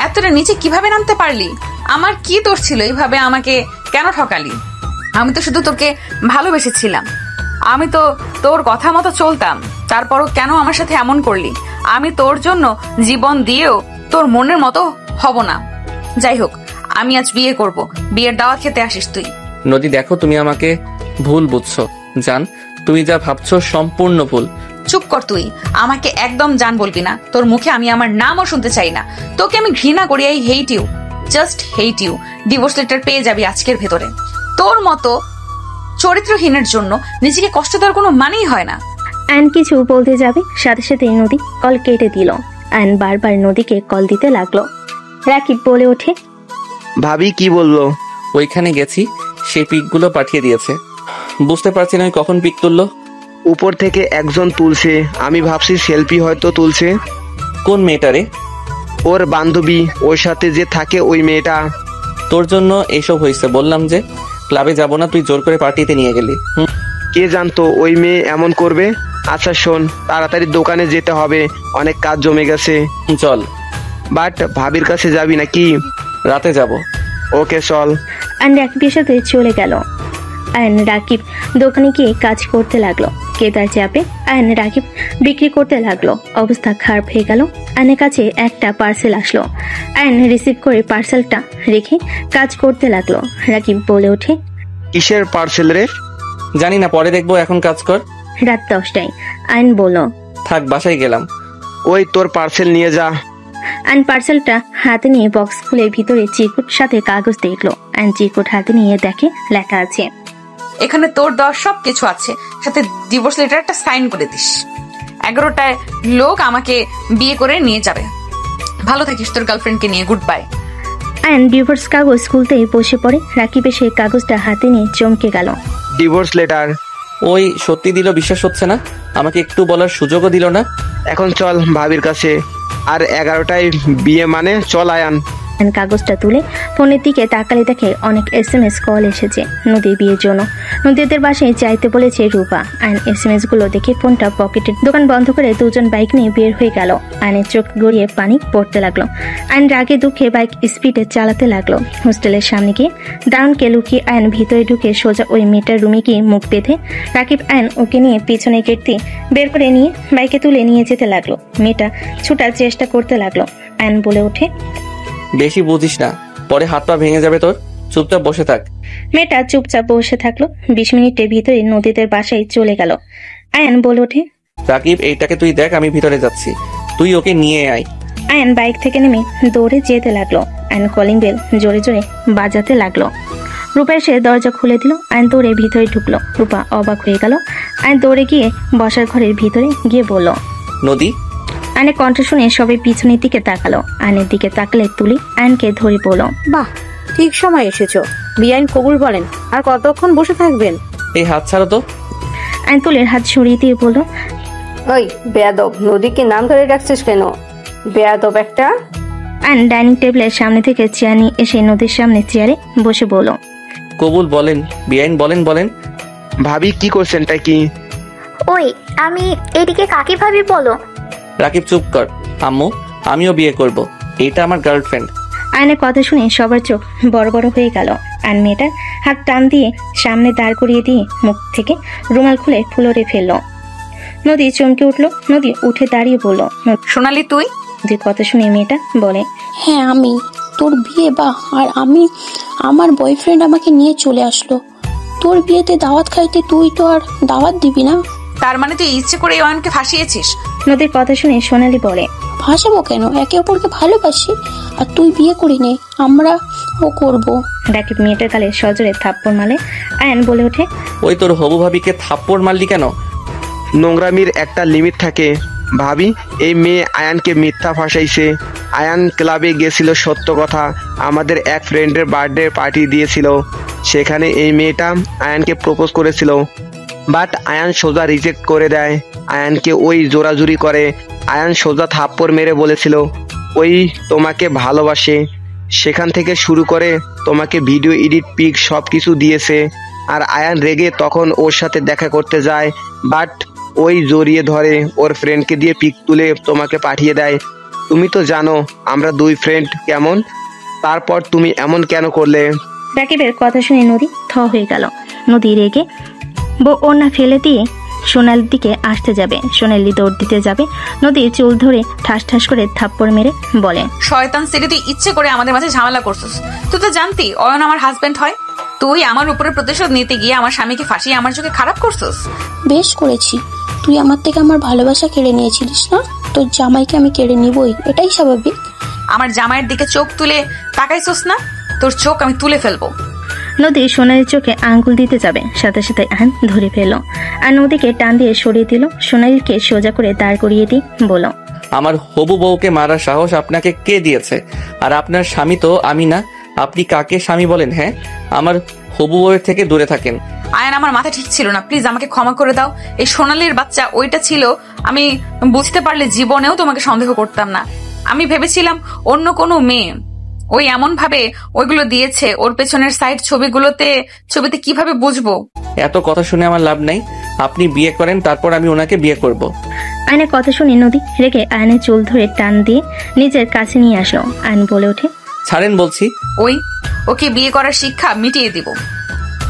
এতটা নিচে কিভাবে নামতে পারলি? আমার কি দোষ ছিল এইভাবে আমাকে কেন ঠকালি? আমি তো শুধু তোকে ভালোবেসেছিলাম, আমি তো তোর কথা মতো চলতাম, তারপরও কেন আমার সাথে এমন করলি? আমি তোর জন্য জীবন দিয়েও তোর মনের মতো হব না। যাই হোক, আমি আজ বিয়ে করব, বিয়ের দাওয়াত খেতে আসিস তুই। নদী দেখো, তুমি আমাকে ভুল বুঝছো। জান, তুমি যা ভাবছো সম্পূর্ণ ভুল। চুপ কর তুই, আমাকে একদম জান বলবি না। তোর মুখে আমি আমার নামও শুনতে চাই না। তোকে আমি ঘৃণা করি, I hate you, just hate you. Divorce letter পেয়ে যাবি আজকের ভেতরে। তোর মতো চরিত্রহীনের জন্য নিজেকে কষ্ট দেওয়ার কোনো মানেই হয় না। আয়ন কিছু বলতে যাবে, সাথে সাথে নদী কল কেটে দিল। আয়ন বারবার নদীকে কল দিতে লাগলো। রাকিব বলে ওঠে, ভাবি কি বললো? ওইখানে গেছি, সেই পিকগুলো পাঠিয়ে দিয়েছে। বুঝতে পারছি না কখন পিক তুললো। উপর থেকে একজন তুলছে, আমি ভাবছি সেলফি হয়তো তুলছে। কোন মেয়েটারে? ওর বান্ধবী, ওর সাথে যে থাকে ওই মেয়েটা। তোর জন্য এইসব হয়েছে, বললাম যে ক্লাবে যাব না, তুই জোর করে পার্টিতে নিয়ে গেলি। কে জানতো ওই মেয়ে এমন করবে? আচ্ছা শোন, তাড়াতাড়ি দোকানে যেতে হবে, অনেক কাজ জমে গেছে। চল। বাট ভাবির কাছে যাবি নাকি? রাতে যাব। ওকে চল। আয়ন রাকিবের সাথে চলে গেল। আয়ন রাকিব দোকানে গিয়ে কাজ করতে লাগলো। কেদার চাপে আয়ন রাকিব বিক্রি করতে লাগলো। অবস্থা খারাপ হয়ে গেল। আয়নের কাছে একটা পার্সেল আসলো। আয়ন রিসিভ করে পার্সেলটা রেখে কাজ করতে লাগলো। রাকিব বলে ওঠে, কিসের পার্সেল রে? জানি না, পরে দেখবো, এখন কাজ কর। রাত 10টায়। আয়ন বলল, থাক, বাসায় গেলাম। ওই তোর পার্সেল নিয়ে যা। আয়ন পার্সেলটা হাতে নিয়ে বক্স খুলে ভিতরে চিরকুট সাথে কাগজ দেখলো। আয়ন চিরকুট হাতে নিয়ে দেখে লেখা আছে, এখানে তোর দেওয়া সব কিছু আছে, সাথে ডিভোর্স লেটারটা সাইন করে দিস। 11টায় লোক আমাকে বিয়ে করে নিয়ে যাবে। ভালো থাকিস তোর গার্লফ্রেন্ডকে নিয়ে। Good bye. আয়ন ডিভোর্স কাগজ খুলতেই বসে পড়ে। রাকিব এসে কাগজটা হাতে নিয়ে চমকে গেল। Divorce letter? ওই সত্যি দিল, বিশ্বাস হচ্ছে না। আমাকে একটু বলার সুযোগও দিল না। এখন চল ভাবির কাছে, আর 11টায় বিয়ে মানে চল আয়ান। কাগজটা তুলে ফোনের দিকে তাকালে দেখে অনেক SMS কল এসেছে নদীর বিয়ের জন্য। নদীদের বাসায় চাইতে বলেছে রূপা। আয়ন SMS গুলো দেখে ফোনটা পকেটে, দোকান বন্ধ করে দুজন বাইক নিয়ে বের হয়ে গেল। আয়নের চোখ গড়িয়ে পানি পড়তে লাগলো। আয়ন রাগে দুঃখে বাইক স্পিডে চালাতে লাগলো। হোস্টেলের সামনে গিয়ে দারুণকে লুকিয়ে আয়ন ভিতরে ঢুকে সোজা ওই মেয়েটার রুমে গিয়ে মুখ বেঁধে রাকিব আয়ন ওকে নিয়ে পিছনে গেট দিয়ে বের করে নিয়ে বাইকে তুলে নিয়ে যেতে লাগলো। মেয়েটা ছুটার চেষ্টা করতে লাগলো। আয়ন বলে ওঠে, বেশি বুঝিস না, পরে হাত পা ভেঙে যাবে তোর, চুপচাপ বসে থাক। মেয়েটা চুপচাপ বসে থাকলো। 20 মিনিটের ভিতরে নদীদের বাসায় চলে গেল। আয়ন বলে ওঠে, রাকিব, এইটাকে তুই দেখ, আমি ভিতরে যাচ্ছি, তুই ওকে নিয়ে আয়। আয়ন বাইক থেকে নেমে দৌড়ে যেতে লাগলো। আয়ন কলিং বেল জোরে জোরে বাজাতে লাগলো। রূপা এসে দরজা খুলে দিল। আয়ন দৌড়ে ভিতরে ঢুকলো। রূপা অবাক হয়ে গেল। আয়ন দৌড়ে গিয়ে বসার ঘরের ভিতরে গিয়ে বলল, নদী। আয়নের কণ্ঠ শুনে সবাই পিছনের দিকে তাকালো। আয়নের দিকে তাকালে তুলি আয়নকে ধরে বলল, বাহ, ঠিক সময় এসেছো। বিআইন কবুল বলেন। আর কতক্ষণ বসে থাকবেন? এই হাত ছাড়ো তো। আয়ন তুলির হাত সরিয়ে দিয়ে বলল, ওই বেয়াদব, নদীকে নাম ধরে ডাকছিস কেন? বেয়াদব একটা। আয়ন ডাইনিং টেবিলের সামনে থেকে চেয়ার নিয়ে এসে নদীর সামনে চেয়ারে বসে বলল, কবুল বলেন বিআইন, বলেন বলেন। ভাবি কি করছেন তা কি? ওই আমি এদিকে কাকে ভাবি বলো? রাকিব চুপ কর। আম্মু, আমিও বিয়ে করব, এটা আমার গার্লফ্রেন্ড। আয়নের কথা শুনে সবার চোখ বড় বড় হয়ে গেল। আয়ন মেয়েটার হাত টান দিয়ে সামনে দাঁড় করিয়ে দিয়ে মুখ থেকে রুমাল খুলে ফ্লোরে ফেলল। নদী চমকে উঠলো। নদী উঠে দাঁড়িয়ে বলল। সোনালি তুই? নদীর কথা শুনে মেয়েটা বলে, হ্যাঁ আমি। তোর বিয়ে আর আমি, আমার বয়ফ্রেন্ড আমাকে নিয়ে চলে আসলো। তোর বিয়েতে দাওয়াত খাইতে তুই তো আর দাওয়াত দিবি না? তার মানে তুই ইচ্ছে করে অয়নকে ফাঁসিয়েছিস? নদীর কথা শুনে সোনালি বলে, ফাঁসাবো কেন? একে অপরকে ভালোবাসি। আর তুই বিয়ে করি নে, আমরা ও করবো। রাকিব মেয়েটার গালে সজোরে থাপ্পড় মারে। আয়ান বলে ওঠে, ওই তোর হবু ভাবিকে থাপ্পড় মারলি কেন? নোংরামির একটা লিমিট থাকে ভাবি। এই মেয়ে আয়ানকে মিথ্যা ফাঁসাইছে। আয়ান ক্লাবে গেছিল, সত্য কথা, আমাদের এক ফ্রেন্ডের বার্থডে পার্টি দিয়েছিল। সেখানে এই মেয়েটা আয়ানকে প্রপোজ করেছিল, বাট আয়ান সোজা রিজেক্ট করে দেয়। আয়ানকে ওই জোরাজুরি করে। আয়ান সোজা থাপ্পড় মেরে বলেছিল ওই তোমাকে ভালোবাসে। সেখান থেকে শুরু করে তোমাকে ভিডিও এডিট পিক সব কিছু দিয়েছে। আর আয়ান রেগে তখন ওর সাথে দেখা করতে যায়, বাট ওই জড়িয়ে ধরে ওর ফ্রেন্ডকে দিয়ে পিক তুলে তোমাকে পাঠিয়ে দেয়। তুমি তো জানো আমরা দুই ফ্রেন্ড কেমন, তারপর তুমি এমন কেন করলে? রাকিবের কথা শুনে নদী থ হয়ে গেল। নদী রেগে ওড়না ফেলে দিয়ে সোনালির দিকে আসতে যাবে। সোনালি দৌড় দিতে যাবে। নদী চুল ধরে ঠাস ঠাস করে থাপ্পড় মেরে বলে, শয়তান সেটি, তুই ইচ্ছে করে আমাদের মাঝে ঝামেলা করছিস। তুই তো জানতি অয়ন আমার হাজবেন্ড হয়। তুই আমার উপরে প্রতিশোধ নিতে গিয়ে আমার স্বামীকে ফাঁসিয়ে আমার চোখে খারাপ করছিস। বেশ করেছি। তুই আমার থেকে আমার ভালোবাসা কেড়ে নিয়েছিলিস না? তোর জামাইকে আমি কেড়ে নিবই, এটাই স্বাভাবিক। আমার জামাইয়ের দিকে চোখ তুলে তাকাইছিস না? তোর চোখ আমি তুলে ফেলবো। নদী সোনালির চোখে আঙ্গুল দিতে যাবে, সাথে সাথে আয়ন ধরে ফেলল আর নদীকে টান দিয়ে সরিয়ে দিল। সোনালিকে সোজা করে দাঁড় করিয়ে দিয়ে বলল, আমার হবু বউকে মারার সাহস আপনাকে কে দিয়েছে? আর আপনার স্বামী তো আমি না। আপনি কাকে স্বামী বলেন? হ্যাঁ, আমার হবু বউয়ের থেকে দূরে থাকেন। আয়ান, আমার মাথা ঠিক ছিল না, প্লিজ আমাকে ক্ষমা করে দাও। এই সোনালির বাচ্চা ওইটা ছিল, আমি বুঝতে পারলে জীবনেও তোমাকে সন্দেহ করতাম না। আমি ভেবেছিলাম অন্য কোনো মেয়ে। ওই এমন ভাবে ওইগুলো দিয়েছে, ওর পেছনের সাইড ছবিতে কিভাবে বুঝবো? এত কথা শুনে আমার লাভ নাই। আপনি বিয়ে করেন, তারপর আমি ওনাকে বিয়ে করব। আয়নের কথা শুনে নদী রেগে আয়নের চুল ধরে টান দিয়ে নিজের কাছে নিয়ে আসলো। আয়ন বলে ওঠে, ছাড়েন বলছি। ওকে বিয়ে করার শিক্ষা মিটিয়ে দিব।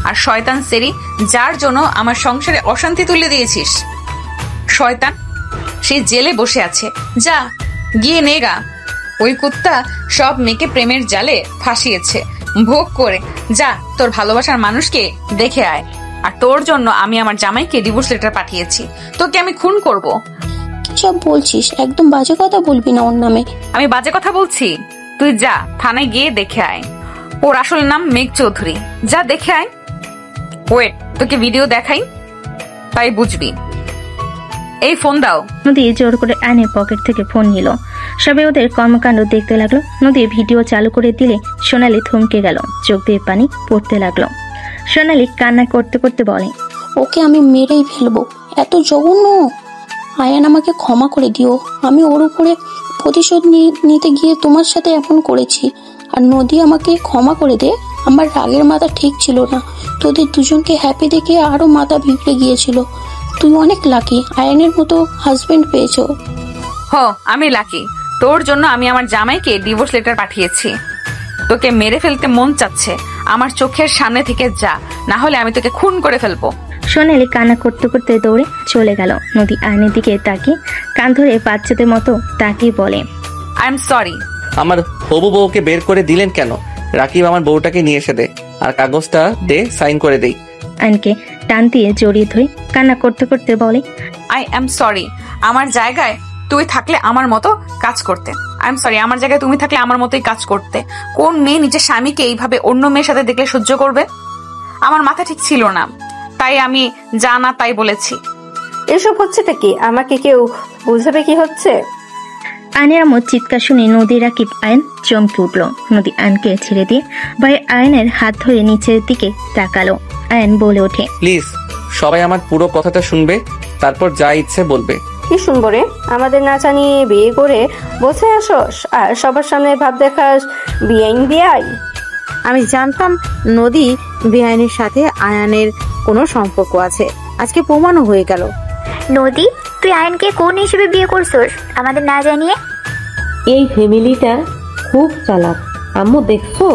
আর শয়তান সেরি, যার জন্য আমার সংসারে অশান্তি তুলে দিয়েছিস, শয়তান সে জেলে বসে আছে। যা গিয়ে নেগা। ওই কুত্তা সব মেয়েকে প্রেমের জালে ফাঁসিয়েছে, ভোগ করে যা তোর ভালোবাসার মানুষকে দেখে আয়। আর তোর জন্য আমি আমার জামাইকে ডিভোর্স লেটার পাঠিয়েছি। তোকে আমি খুন করব। কি সব বলছিস? একদম বাজে কথা বলবি না ওর নামে। আমি বাজে কথা বলছি? তুই যা থানায় গিয়ে দেখে আয়। ওর আসল নাম মেঘ চৌধুরী। যা দেখে আয়। ওয়েট, তোকে ভিডিও দেখাই, তাই বুঝবি। এই ফোন দাও। নদী জোর করে আয়নের পকেট থেকে ফোন নিল। সবে ওদের কর্মকাণ্ড দেখতে লাগলো। নদী ভিডিও চালু করে দিলে সোনালি থমকে গেল, চোখ দিয়ে পানি পড়তে লাগলো। সোনালি কান্না করতে করতে বলে, ওকে আমি মেরেই ফেলবো, এত জঘন্য। আয়ান আমাকে ক্ষমা করে দিও। আমি ওর উপরে প্রতিশোধ নিতে গিয়ে তোমার সাথে এমন করেছি। আর নদী আমাকে ক্ষমা করে দে, আমার রাগের মাথা ঠিক ছিল না। তোদের দুজনকে হ্যাপি দেখে আরো মাথা বিগড়ে গিয়েছিল। তুই অনেক লাকি, আয়ানের মতো হাজবেন্ড পেয়েছো। আমি লাকি। তোর জন্য আমি আমার জামাইকে ডিভোর্স লেটার পাঠিয়েছি। তোকে মেরে ফেলতে মন চাচ্ছে, আমার চোখের সামনে থেকে যা, না হলে আমি তোকে খুন করে ফেলবো। সোনালি কান্না করতে করতে দৌড়ে চলে গেল। নদী আয়নের দিকে তাকিয়ে কান ধরে বাচ্চাদের মতো তাকিয়ে বলে, আই এম সরি। আমার হবু বউকে বের করে দিলেন কেন? রাকিব আমার বউটাকে নিয়ে এসে দে, আর কাগজটা দে, সাইন করে দেই। আয়নকে টান দিয়ে জড়িয়ে ধরে কান্না করতে করতে বলে, আই এম সরি। আমার জায়গায় তুই থাকলে আমার মতো কাজ করতে। আই এম সরি, আমার জায়গায় তুমি থাকলে আমার মতোই কাজ করতে। কোন মেয়ে নিজের স্বামীকে এইভাবে অন্য মেয়ের সাথে দেখলে সহ্য করবে? আমার মাথা ঠিক ছিল না, তাই আমি যা না তাই বলেছি। এসব হচ্ছেটা কি? আমাকে কেউ বুঝাবে কি হচ্ছে? আয়নের আমর চিৎকার শুনে নদী রাকিব আয়ন চমকে উঠল। নদী আয়নকে ছেড়ে দিয়ে ভাই আয়নের হাত ধরে নিচের দিকে তাকালো। আয়ন বলে ওঠে, প্লিজ সবাই আমার পুরো কথাটা শুনবে, তারপর যা ইচ্ছে বলবে। কি শুনবো রে? আমাদের না জানিয়ে বিয়ে করে বসে আসস আর সবার সামনে ভাব দেখাস বিআই। আমি জানতাম নদী বেআইনের সাথে আয়ানের কোনো সম্পর্ক আছে, আজকে প্রমাণও হয়ে গেল। নদী, তুই আয়নকে কোন হিসেবে বিয়ে করছস আমাদের না জানিয়ে? এই ফ্যামিলিটা খুব চালাক আম্মু, দেখছো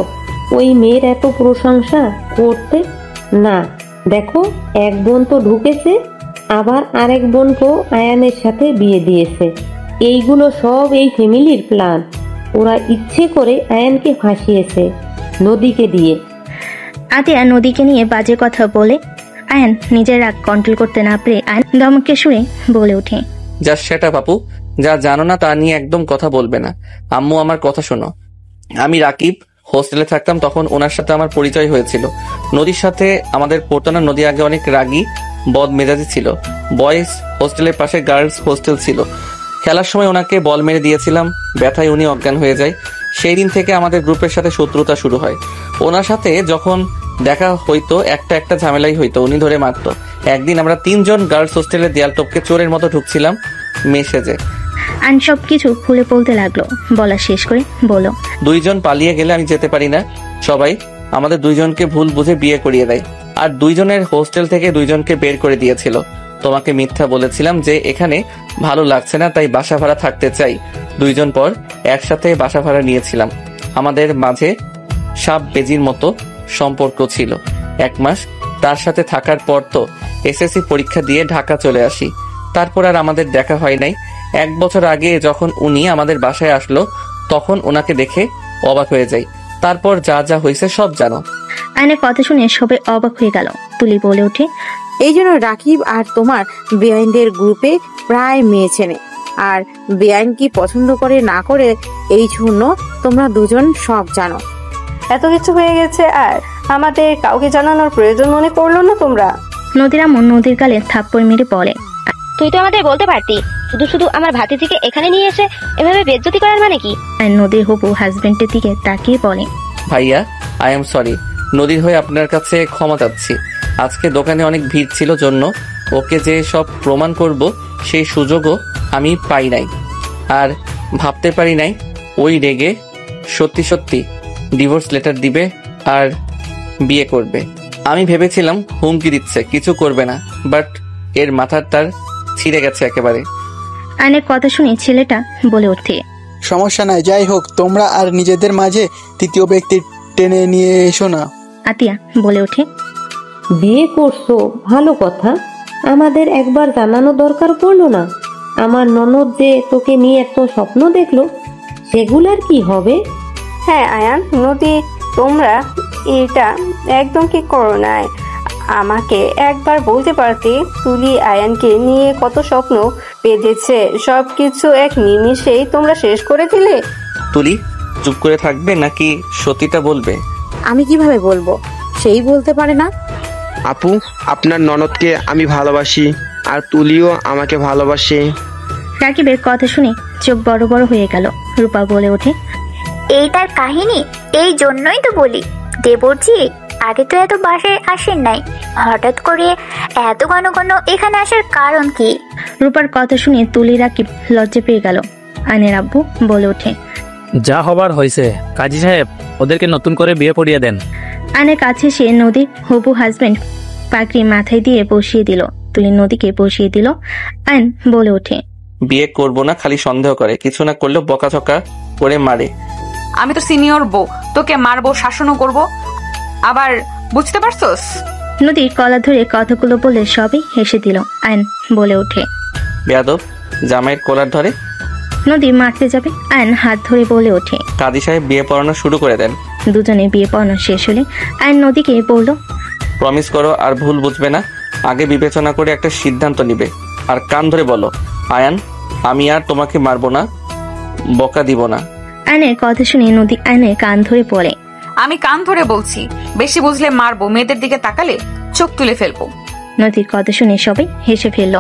ওই মেয়ের এত প্রশংসা করতে না। দেখো এক বোন তো ঢুকেছে আবার আরেক বোনকেও আয়ানের সাথে বিয়ে দিয়েছে। এইগুলো সব এই ফ্যামিলির প্ল্যান। ওরা ইচ্ছে করে আয়ানকে ফাঁসিয়েছে নদীকে দিয়ে। আতিয়া নদীকে নিয়ে বাজে কথা বলে আয়ান নিজের রাগ কন্ট্রোল করতে না পেরে আয়ান ধমকে শুনে বলে ওঠে, জাস্ট সেটা বাপু, যা জানো না তা নিয়ে একদম কথা বলবে না। আম্মু আমার কথা শোনো। আমি রাকিব হোস্টেলে থাকতাম, তখন ওনার সাথে আমার পরিচয় হয়েছিল। নদীর সাথে আমাদের পড়তো না। নদী আগে অনেক রাগী বদ মেজাজি ছিল। বয়েজ হোস্টেলের পাশে গার্লস হোস্টেল ছিল। খেলার সময় ওনাকে বল মেরে দিয়েছিলাম, ব্যথায় উনি অজ্ঞান হয়ে যায়। সেই দিন থেকে আমাদের গ্রুপের সাথে শত্রুতা শুরু হয়। ওনার সাথে যখন দেখা হইতো একটা ঝামেলাই হইতো, উনি ধরে মারতো। একদিন আমরা 3 জন গার্লস হোস্টেলের দেয়াল টপকে চোরের মতো ঢুকছিলাম মেসেজে। আয়ান সবকিছু খুলে বলতে লাগলো। বলা শেষ করে বলল, 2 জন পালিয়ে গেলে আমি যেতে পারি না। সবাই আমাদের 2 জনকে ভুল বুঝে বিয়ে করিয়ে দেয়। আর 2 জনের হোস্টেল থেকে 2 জনকে বের করে দিয়েছিল। তোমাকে মিথ্যা বলেছিলাম যে এখানে ভালো লাগছে না, তাই বাসা ভাড়া থাকতে চাই। 2 জন পর একসাথে বাসা ভাড়া নিয়েছিলাম। আমাদের মাঝে সাপ বেজির মতো সম্পর্ক ছিল। 1 মাস তার সাথে থাকার পর তো এসএসসি পরীক্ষা দিয়ে ঢাকা চলে আসি। তারপর আর আমাদের দেখা হয় নাই। 1 বছর আগে যখন উনি আমাদের বাসায় আসলো, তখন ওনাকে দেখে অবাক হয়ে যাই। তারপর যা যা হয়েছে সব জানো। আয়নের কথা শুনে সবাই অবাক হয়ে গেল। তুলি বলে ওঠে, এই জন্য রাকিব আর তোমার বেআইনদের গ্রুপে প্রায় মেয়ে চেনে। আর বেআইন কি পছন্দ করে না করে এই জন্য তোমরা 2 জন সব জানো। এত কিছু হয়ে গেছে আর আমাদের কাউকে জানানোর প্রয়োজন মনে করলো না তোমরা? নদীর আম্মু নদীর গালে থাপ্পড় মেরে বলে, তুই তো আমাদের বলতে পারতি। শুধু শুধু আমার ভাতিজিকে এখানে নিয়ে এসে এভাবে বেজ্জতি করার মানে কি? আর নদীর হবু হাজবেন্ডের দিকে তাকিয়ে বলে, ভাইয়া আই এম সরি। নদীর হয়ে আপনার কাছে ক্ষমা চাচ্ছি। আজকে দোকানে অনেক ভিড় ছিল জন্য ওকে যে সব প্রমাণ করব সেই সুযোগও আমি পাই নাই। আর ভাবতে পারি নাই ওই রেগে সত্যি সত্যি ডিভোর্স লেটার দিবে আর বিয়ে করবে। আমি ভেবেছিলাম হুমকি দিচ্ছে, কিছু করবে না, বাট এর মাথার তার ছিঁড়ে গেছে একেবারে। আয়নের কথা শুনে ছেলেটা বলে ওঠে, সমস্যা নাই, যাই হোক তোমরা আর নিজেদের মাঝে তৃতীয় ব্যক্তি টেনে নিয়ে এসো না। আতিয়া বলে ওঠে, বিয়ে করছো ভালো কথা, আমাদের একবার জানানো দরকার পড়লো না? আমার ননদ যে তোকে নিয়ে এত স্বপ্ন দেখলো, সেগুলার কি হবে? হ্যাঁ আয়ান, নদী, তোমরা এটা একদম ঠিক করো নাই। আমাকে একবার বলতে পারতে, তুলি আয়ানকে নিয়ে কত স্বপ্ন বেঁধেছে, সবকিছু এক নিমিষেই তোমরা শেষ করে দিলে। তুলি চুপ করে থাকবে নাকি সত্যিটা বলবে? আমি কিভাবে বলবো, সেই বলতে পারে না। আপু, আপনার ননদকে আমি ভালোবাসি আর তুলিও আমাকে ভালোবাসে। রাকিবের কথা শুনে চোখ বড় বড় হয়ে গেল। রূপা বলে ওঠে, এই তার কাহিনী, এই জন্যই তো বলি দেবরজি আগে তো এত বাসায় আসেন নাই, হঠাৎ করে এত ঘন ঘন এখানে আসার কারণ কি? রূপার কথা শুনে তুলি রাকিব লজ্জা পেয়ে গেল। আয়নের আব্বু বলে ওঠে, যা হবার হয়েছে, কাজী সাহেব ওদেরকে নতুন করে বিয়ে পড়িয়ে দেন। আয়নের কাছে সে নদীর হবু হাজবেন্ড পাগড়ি মাথায় দিয়ে বসিয়ে দিল। তুলি নদীকে বসিয়ে দিল। আয়ন বলে ওঠে, বিয়ে করব না, খালি সন্দেহ করে, কিছু না করলেও বকাঝকা করে মারে। আমি তো সিনিয়র বউ, তোকে মারবো, শাসনও করব, আবার বুঝতে পারছস? নদীর কলা ধরে কথাগুলো বলে সবই হেসে দিল। আয়ন বলে ওঠে, বেয়াদব, জামাইয়ের কলার ধরে। নদী মারতে যাবে, আয়ন হাত ধরে বলে ওঠে, কাজী সাহেব বিয়ে পড়ানো শুরু করে দেন। দুজনে বিয়ে পড়ানো শেষ হলে আয়ন নদীকে বলল, প্রমিস করো আর ভুল বুঝবে না, আগে বিবেচনা করে একটা সিদ্ধান্ত নিবে। আর কান ধরে বলো, আয়ান আমি আর তোমাকে মারবো না, বকা দিব না। আয়নের কথা শুনে নদী আয়নের কান ধরে পড়ে, আমি কান ধরে বলছি, বেশি বুঝলে মারবো, মেয়েদের দিকে তাকালে চোখ তুলে ফেলবো। নদীর কথা শুনে সবাই হেসে ফেলল।